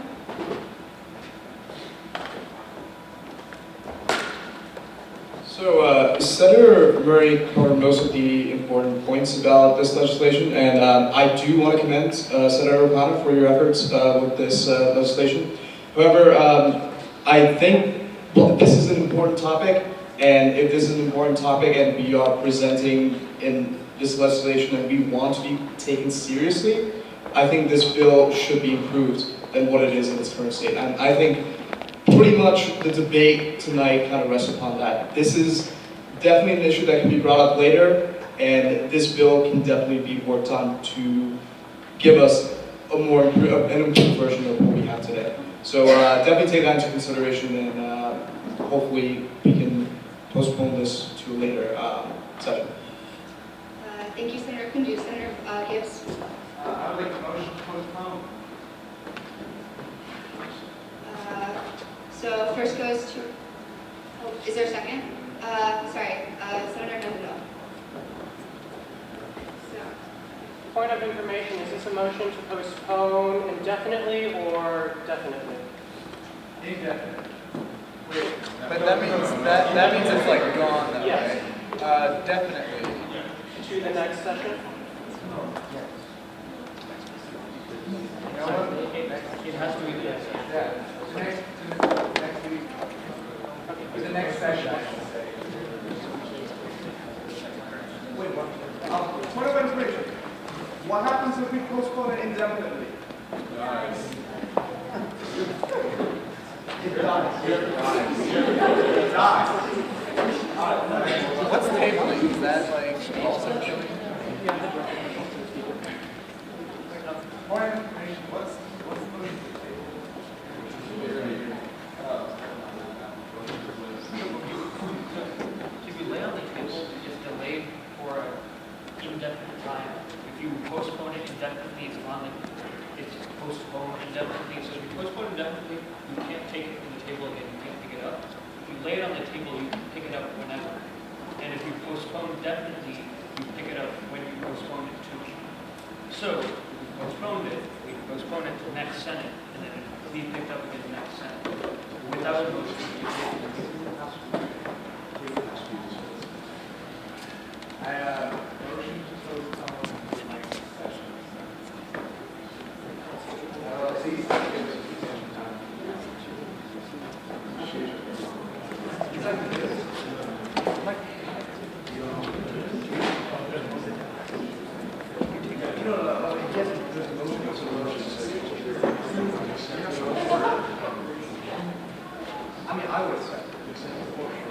So Senator Murray covered most of the important points about this legislation, and I do want to commend Senator O'Connor for your efforts with this legislation. However, I think this is an important topic, and if this is an important topic and we are presenting in this legislation and we want to be taken seriously, I think this bill should be improved than what it is in its current state. And I think pretty much the debate tonight kind of rests upon that. This is definitely an issue that can be brought up later, and this bill can definitely be worked on to give us an improved version of what we have today. So definitely take that into consideration, and hopefully we can postpone this to a later session. Thank you, Senator Kundu. Senator Gibbs? I would like a motion to postpone. So first goes to, is there a second? Senator Nundo. Point of information, is this a motion to postpone indefinitely or definitely? Indefinite. Wait, but that means it's like gone though, yes. Right? Definitely. To the next session? It has to be yes. Yeah. Next week. The next session, I should say. Wait, what? Point of information. What happens if we postpone it indefinitely? It dies. It dies. It dies. Is that like also killing? More information. What's the motion? If you lay on the table, it's delayed for an indefinite time. If you postpone it indefinitely, it's postponed indefinitely. So if you postpone indefinitely, you can't take it from the table again, you can't pick it up. If you lay it on the table, you can pick it up whenever. And if you postpone indefinitely, you pick it up when you postpone it to. So, if you postponed it, we postpone it to next Senate, and then it'll be picked up again next Senate. Without a motion, you can't. Motion to postpone the next session.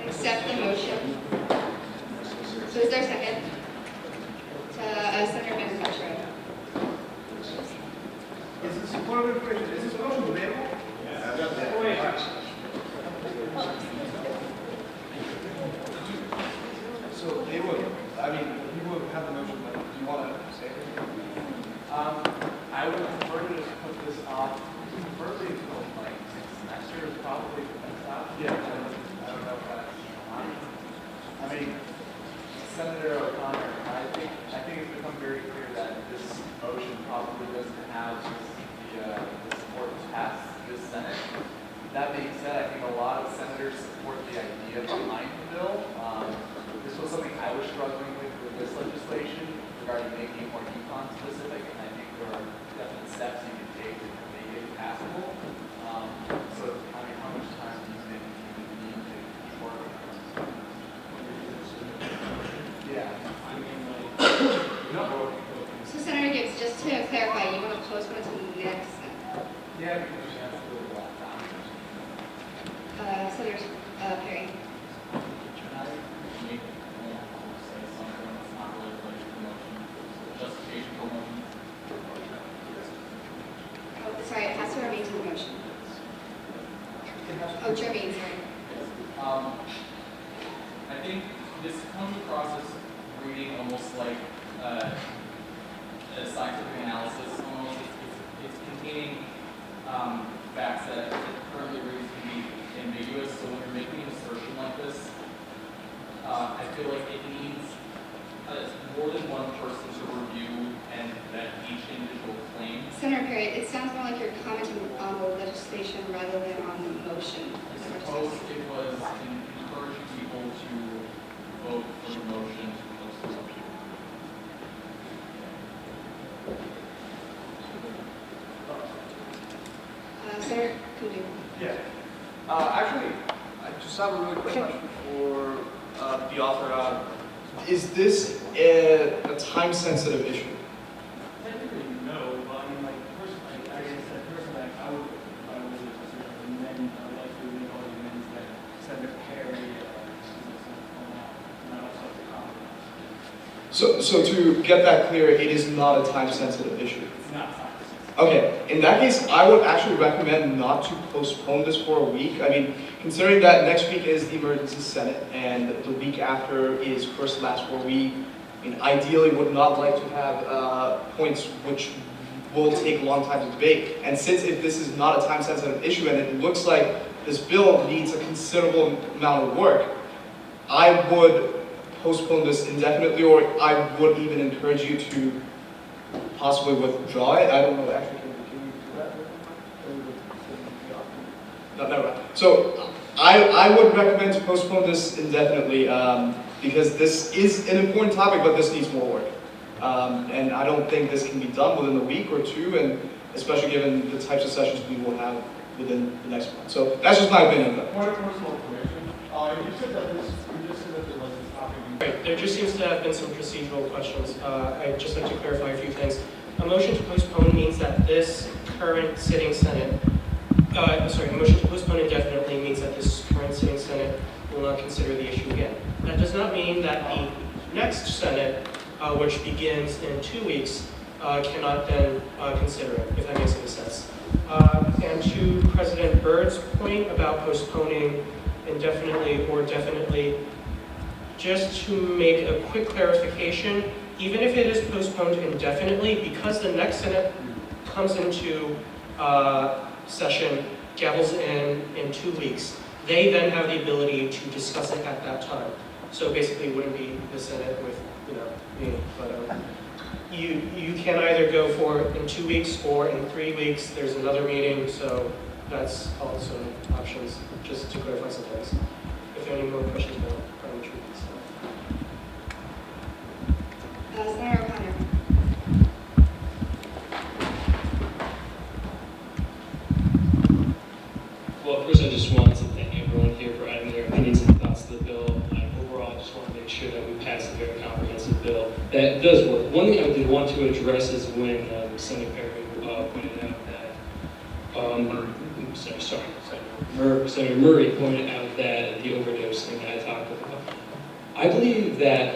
Accept the motion. So is there a second? Senator Manufacturer. Is this point of information? Is this motion debatable? So they would, I mean, people would have the motion, but do you want to say anything? I would prefer to just put this off, preferably until like next semester is probably the best option. Yeah. I don't know if that's, I mean, Senator O'Connor, I think it's become very clear that this motion probably doesn't have the support to pass this Senate. That being said, I think a lot of senators support the idea behind the bill. This was something I was struggling with this legislation regarding making it more econ specific, and I think there are definite steps you can take to make it passable. So, I mean, how much time do you think you would need to keep working on this? Yeah. I mean, like, no. So Senator Gibbs, just to clarify, you want to postpone it to the next Senate? Yeah, because you have to do a lot of time. Senator Perry. Can I make say something that's not really related to the motion? Justification for the motion? Oh, sorry, it has to remain to the motion. Oh, Jermaine, sorry. I think this comes across as reading almost like a scientific analysis. Almost, it's containing facts that currently reads to be ambiguous. So when you're making an assertion like this, I feel like it needs more than one person to review and vet each individual claim. Senator Perry, it sounds more like you're commenting on the legislation rather than on the motion. I suppose it was encouraging people to vote for the motion to post the motion. Senator Kudu. Yeah. Actually, I just have a really quick question for the author. Is this a time-sensitive issue? Technically, no, but I mean, like, personally, I said, personally, I would amend, I would like to make all the amendments that Senator Perry, not also the compromise. So to get that clear, it is not a time-sensitive issue? It's not time. Okay, in that case, I would actually recommend not to postpone this for a week. I mean, considering that next week is the emergency Senate and the week after is first last, where we, ideally would not like to have points which will take a long time to debate. And since if this is not a time-sensitive issue and it looks like this bill needs a considerable amount of work, I would postpone this indefinitely, or I would even encourage you to possibly withdraw it. I don't know, actually, can you do that? No, never mind. So I would recommend to postpone this indefinitely because this is an important topic, but this needs more work. And I don't think this can be done within a week or two, and especially given the types of sessions we will have within the next month. So that's just my opinion. Point of personal information. You said that you just said that there was this topic. Right, there just seems to have been some procedural questions. I'd just like to clarify a few things. A motion to postpone means that this current sitting Senate, a motion to postpone indefinitely means that this current sitting Senate will not consider the issue again. That does not mean that the, next Senate, which begins in 2 weeks, cannot then consider it, if that makes any sense. And to President Byrd's point about postponing indefinitely or definitely, just to make a quick clarification, even if it is postponed indefinitely, because the next Senate comes into session, gavels in 2 weeks, they then have the ability to discuss it at that time. So basically, it wouldn't be the Senate with, me, but you can either go for it in 2 weeks or in 3 weeks. There's another meeting, so that's also options, just to clarify some things. If there are any more questions about parliamentary stuff. Senator O'Connor. Well, first I just wanted to thank everyone here for adding their opinions and thoughts to the bill. Overall, I just want to make sure that we pass a very comprehensive bill that does work. One thing I did want to address is when Senator Perry pointed out that, Senator Murray pointed out that the overdose thing that I talked about. I believe that,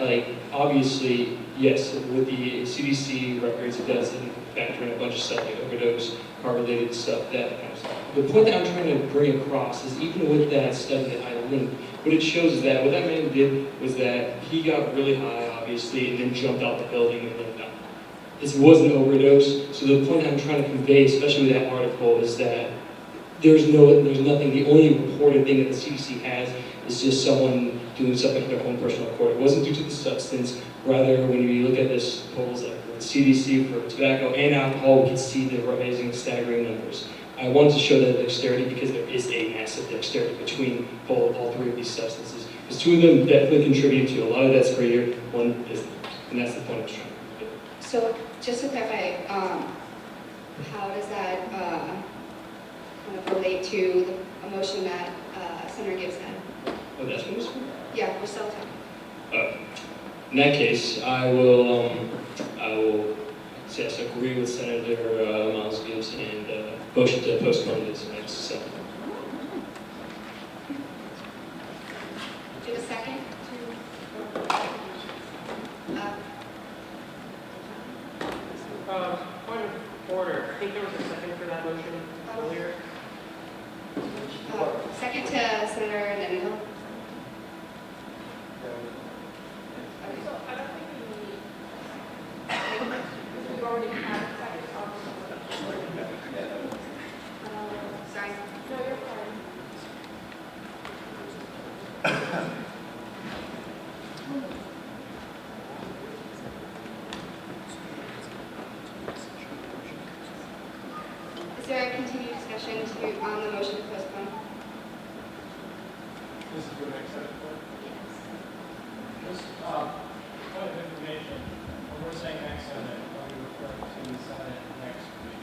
obviously, yes, with the CDC records, it does factor in a bunch of stuff like overdose, car-related stuff, that kind of stuff. The point that I'm trying to bring across is even with that study that I linked, what it shows is that what that man did was that he got really high, obviously, and then jumped out the building and then died. This was an overdose, so the point I'm trying to convey, especially with that article, is that there's nothing, the only reported thing that the CDC has is just someone doing something for their own personal accord. It wasn't due to the substance, rather when you look at this polls like the CDC for tobacco and alcohol, we can see the amazing staggering numbers. I wanted to show that dexterity because there is a massive dexterity between all three of these substances. Because two of them definitely contribute to a lot of deaths per year, one isn't. And that's the point I was trying to make. So just to clarify, how does that kind of relate to the motion that Senator Gibbs had? Oh, that's what it was for? Yeah, we're still talking. In that case, I will yes, agree with Senator Miles Gibbs and motion to postpone this next Senate. Do you have a second? Point of order. I think there was a second for that motion earlier. Second to Senator Nendo. We've already had a second. Sorry. No, you're fine. Is there a continued discussion on the motion to postpone? This is the next set. Yes. Just point of information, when we're saying next Senate, are we referring to the Senate next week?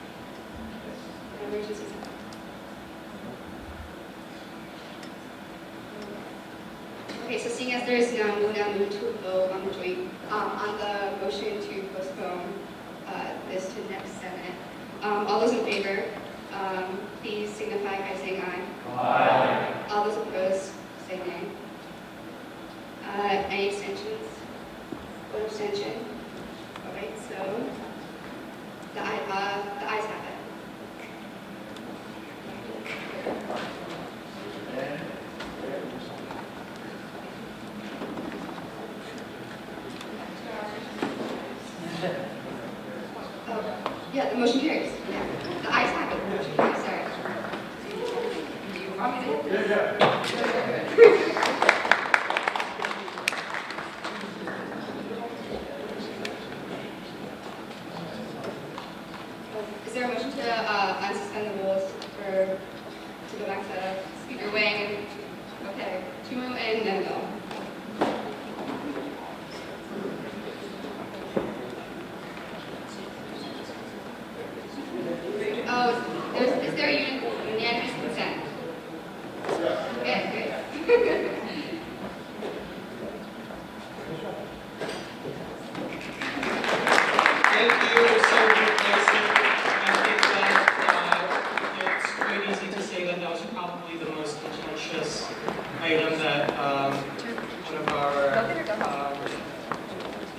Yes. An emergency Senate. Okay, so seeing as there is none, we'll now move to a vote on the motion to postpone this to next Senate. All those in favor, please signify by saying aye. Aye. All those opposed, say nay. Any abstentions? One abstention. All right, so the ayes have it. Yeah, the motion carries. Yeah, the ayes have it. The motion carries. Sorry. Do you want me to? Yeah. Is there a motion to unsuspend the rules to go back to Speaker Wang? Okay, Tumu and Nendo. Oh, is there a unanimous consent? Okay, good. Thank you, Senator Clayson. I think that it's quite easy to say that that was probably the most contentious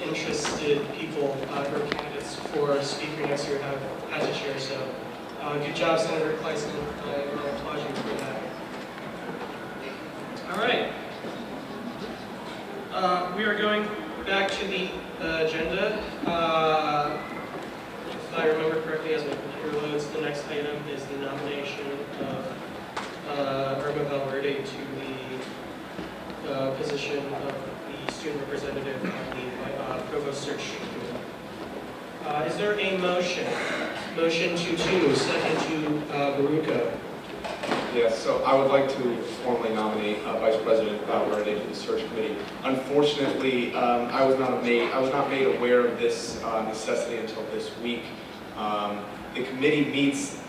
interested people or candidates for speaker next year have had to share. So good job, Senator Kleisman. I applaud you for that. All right. We are going back to the agenda. If I remember correctly, as my computer loads, the next item is the nomination of Irma Valverde to the position of the student representative on the Provost Search Committee. Is there a motion? Motion to two, second to Baruco. Yes, so I would like to formally nominate Vice President Valverde to the search committee. Unfortunately, I was not made aware of this necessity until this week. The committee meets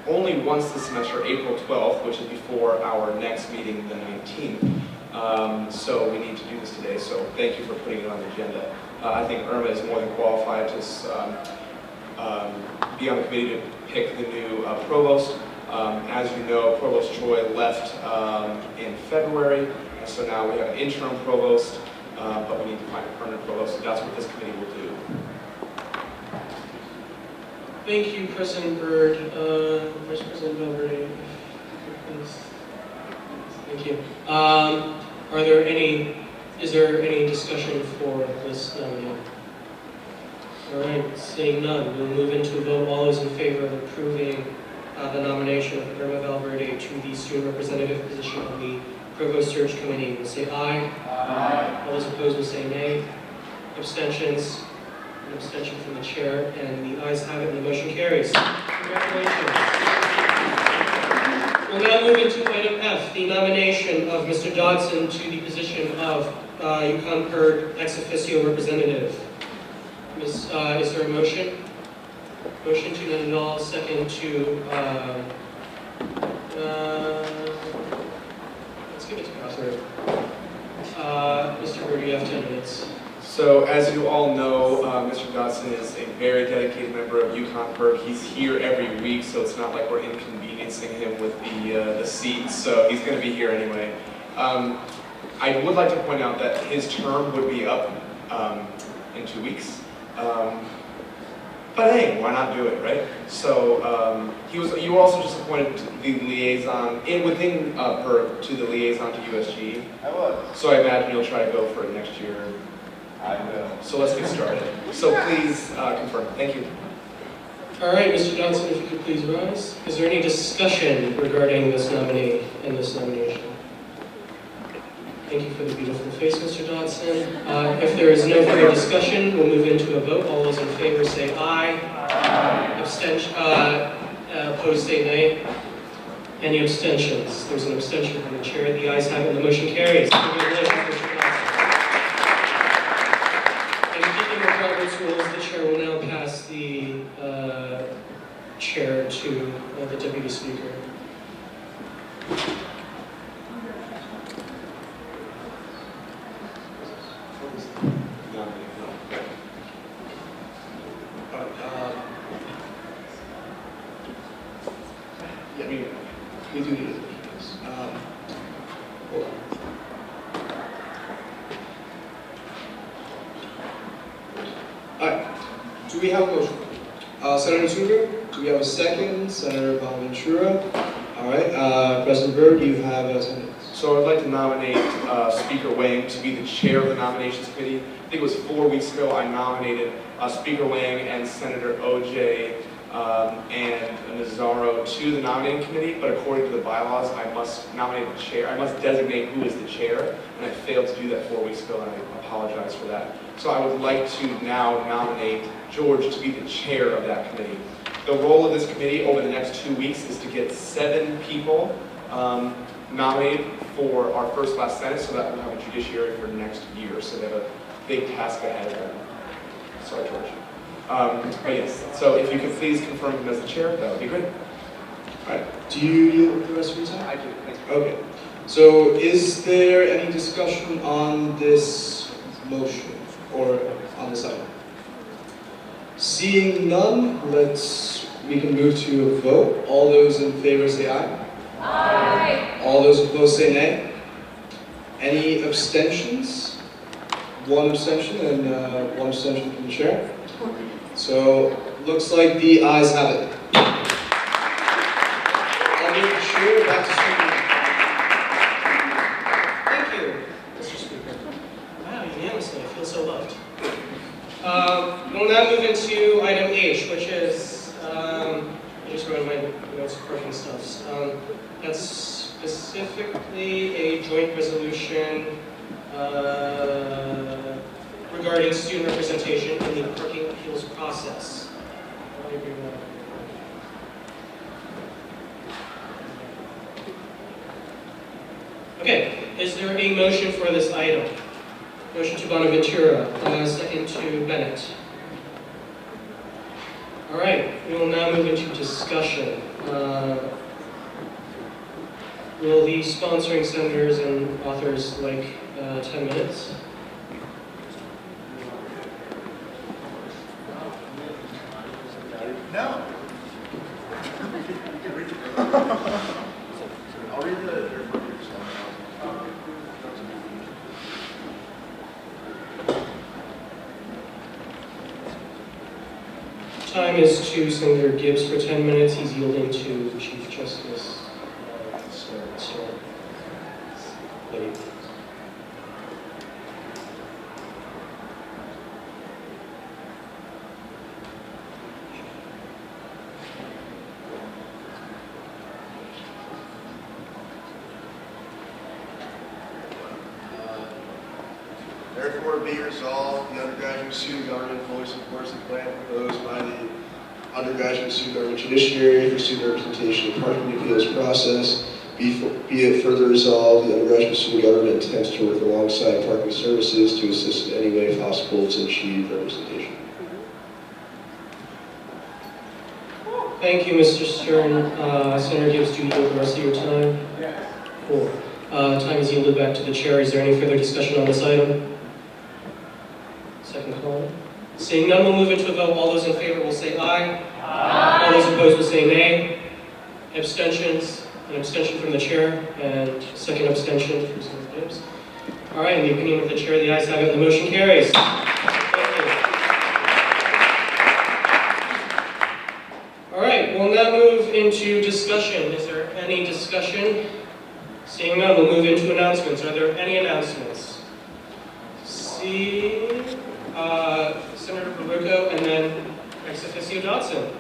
only once this semester, April 12th, which is before our next meeting, the 19th. So we need to do this today. So thank you for putting it on the agenda. I think Irma is more than qualified to be on the committee to pick the new provost. As you know, Provost Choi left in February, and so now we have an interim provost, but we need to find a permanent provost, so that's what this committee will do. Thank you, President Byrd. Vice President Valverde, please. Thank you. Is there any discussion for this nominee? All right, seeing none, we'll move into a vote. All those in favor of approving the nomination of Irma Valverde to the student representative position on the Provost Search Committee will say aye. Aye. All those opposed will say nay. Abstentions? An abstention from the chair, and the ayes have it, and the motion carries. Congratulations. We'll now move into item F, the nomination of Mr. Dodson to the position of Yukon PERG ex officio representative. Is there a motion? Motion to none at all, second to, let's give it to Catherine. Mr. Bird, you have 10 minutes. So as you all know, Mr. Dodson is a very dedicated member of Yukon PERG. He's here every week, so it's not like we're inconveniencing him with the seats, so he's going to be here anyway. I would like to point out that his term would be up in 2 weeks. But hey, why not do it, right? So you were also just appointed to the liaison within PERG to the liaison to USG. I was. So I imagine you'll try to go for it next year. I will. So let's get started. So please confirm. Thank you. All right, Mr. Dodson, if you could please rise. Is there any discussion regarding this nominee and this nomination? Thank you for the beautiful face, Mr. Dodson. If there is no further discussion, we'll move into a vote. All those in favor say aye. Aye. Abstention, opposed say nay. Any abstentions? There's an abstention from the chair. The ayes have it, and the motion carries. Congratulations, Mr. Dodson. In keeping with Robert's rules, the chair will now pass the chair to the deputy speaker. We do need this. Hold on. All right. Do we have a motion? Senator Sugar, do we have a second? Senator Bonaventura. All right. President Byrd, do you have a second? So I'd like to nominate Speaker Wang to be the chair of the nominations committee. I think it was 4 weeks ago I nominated Speaker Wang and Senator OJ and Nazaro to the nominating committee, but according to the bylaws, I must nominate the chair. I must designate who is the chair, and I failed to do that 4 weeks ago, and I apologize for that. So I would like to now nominate George to be the chair of that committee. The role of this committee over the next 2 weeks is to get 7 people nominated for our first class Senate, so that we'll have a judiciary for next year. So they have a big task ahead of them. Sorry, George. But yes, so if you could please confirm him as the chair, that would be great. All right. Do you yield the rest of your time? I do. Thank you. Okay. So is there any discussion on this motion or on this item? Seeing none, we can move to a vote. All those in favor say aye. Aye. All those opposed say nay. Any abstentions? 1 abstention and 1 abstention from the chair. So looks like the ayes have it. I'll give the chair back to speaker. Thank you, Mr. Speaker. Wow, unanimously, I feel so loved. We'll now move into item H, which is, I just wrote my notes for parking stuffs. That's specifically a joint resolution regarding student representation in the parking appeals process. Okay, is there a motion for this item? Motion to Bonaventura, second to Bennett. All right, we will now move into discussion. Will the sponsoring senators and authors like 10 minutes? No. I'll read the Time is to Senator Gibbs for 10 minutes. He's yielding to Chief Justice. Lady. Therefore, be resolved, the undergraduate student government fully supports the plan proposed by the undergraduate student government judiciary for student representation in parking appeals process. Be it further resolved, the undergraduate student government intends to work alongside parking services to assist in any way possible to achieve representation. Thank you, Mr. Stern. Senator Gibbs, do you yield the rest of your time? Yes. Cool. Time is yielded back to the chair. Is there any further discussion on this item? Second call. Seeing none, we'll move into a vote. All those in favor will say aye. Aye. All those opposed will say nay. Abstentions? An abstention from the chair, and second abstention from Senator Gibbs. All right, in the opinion of the chair, the ayes have it, and the motion carries. Thank you. All right, we'll now move into discussion. Is there any discussion? Seeing none, we'll move into announcements. Are there any announcements? See, Senator Baruco, and then ex officio Dodson.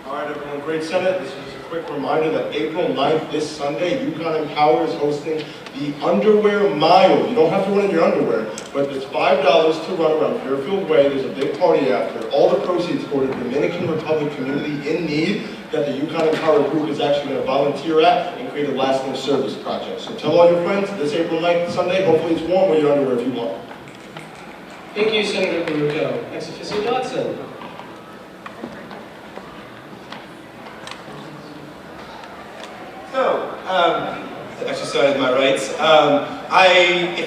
All right, everyone, great Senate. This is a quick reminder that April 9th, this Sunday, UConn Empower is hosting the Underwear Mile. You don't have to run in your underwear, but it's $5 to run around Fairfield Way. There's a big party after. All the proceeds go to the Dominican Republic community in need that the UConn Empower group is actually going to volunteer at and create a lasting service project. So tell all your friends this April 9th, Sunday, hopefully it's warm with your underwear if you want. Thank you, Senator Baruco. Ex officio Dodson. So, to exercise my rights, if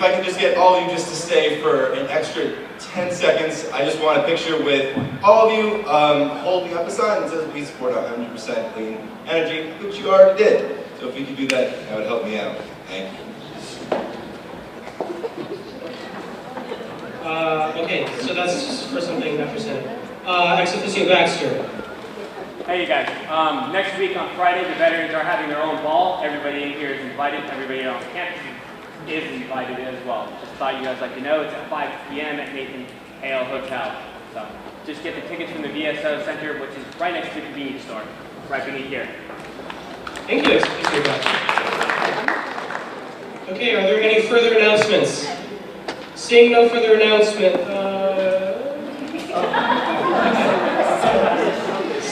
I could just get all of you just to stay for an extra 10 seconds, I just want a picture with all of you holding up a sign that says we support 100% clean energy, which you already did. So if you could do that, that would help me out. Thank you. Okay, so that's for something after Senate. Ex officio Baxter. Hey you guys, next week on Friday, the veterans are having their own ball. Everybody in here is invited. Everybody on campus is invited as well. Just thought you guys like to know, it's at 5 p.m. at Nathan Hale Hotel. So just get the tickets from the VSO Center, which is right next to the convenience store, right beneath here. Thank you, ex officio Baxter. Okay, are there any further announcements? Seeing no further announcement,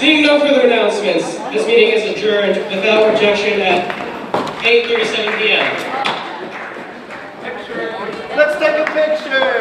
Seeing no further announcements, this meeting is adjourned without objection at 8:37 p.m. Let's take a picture!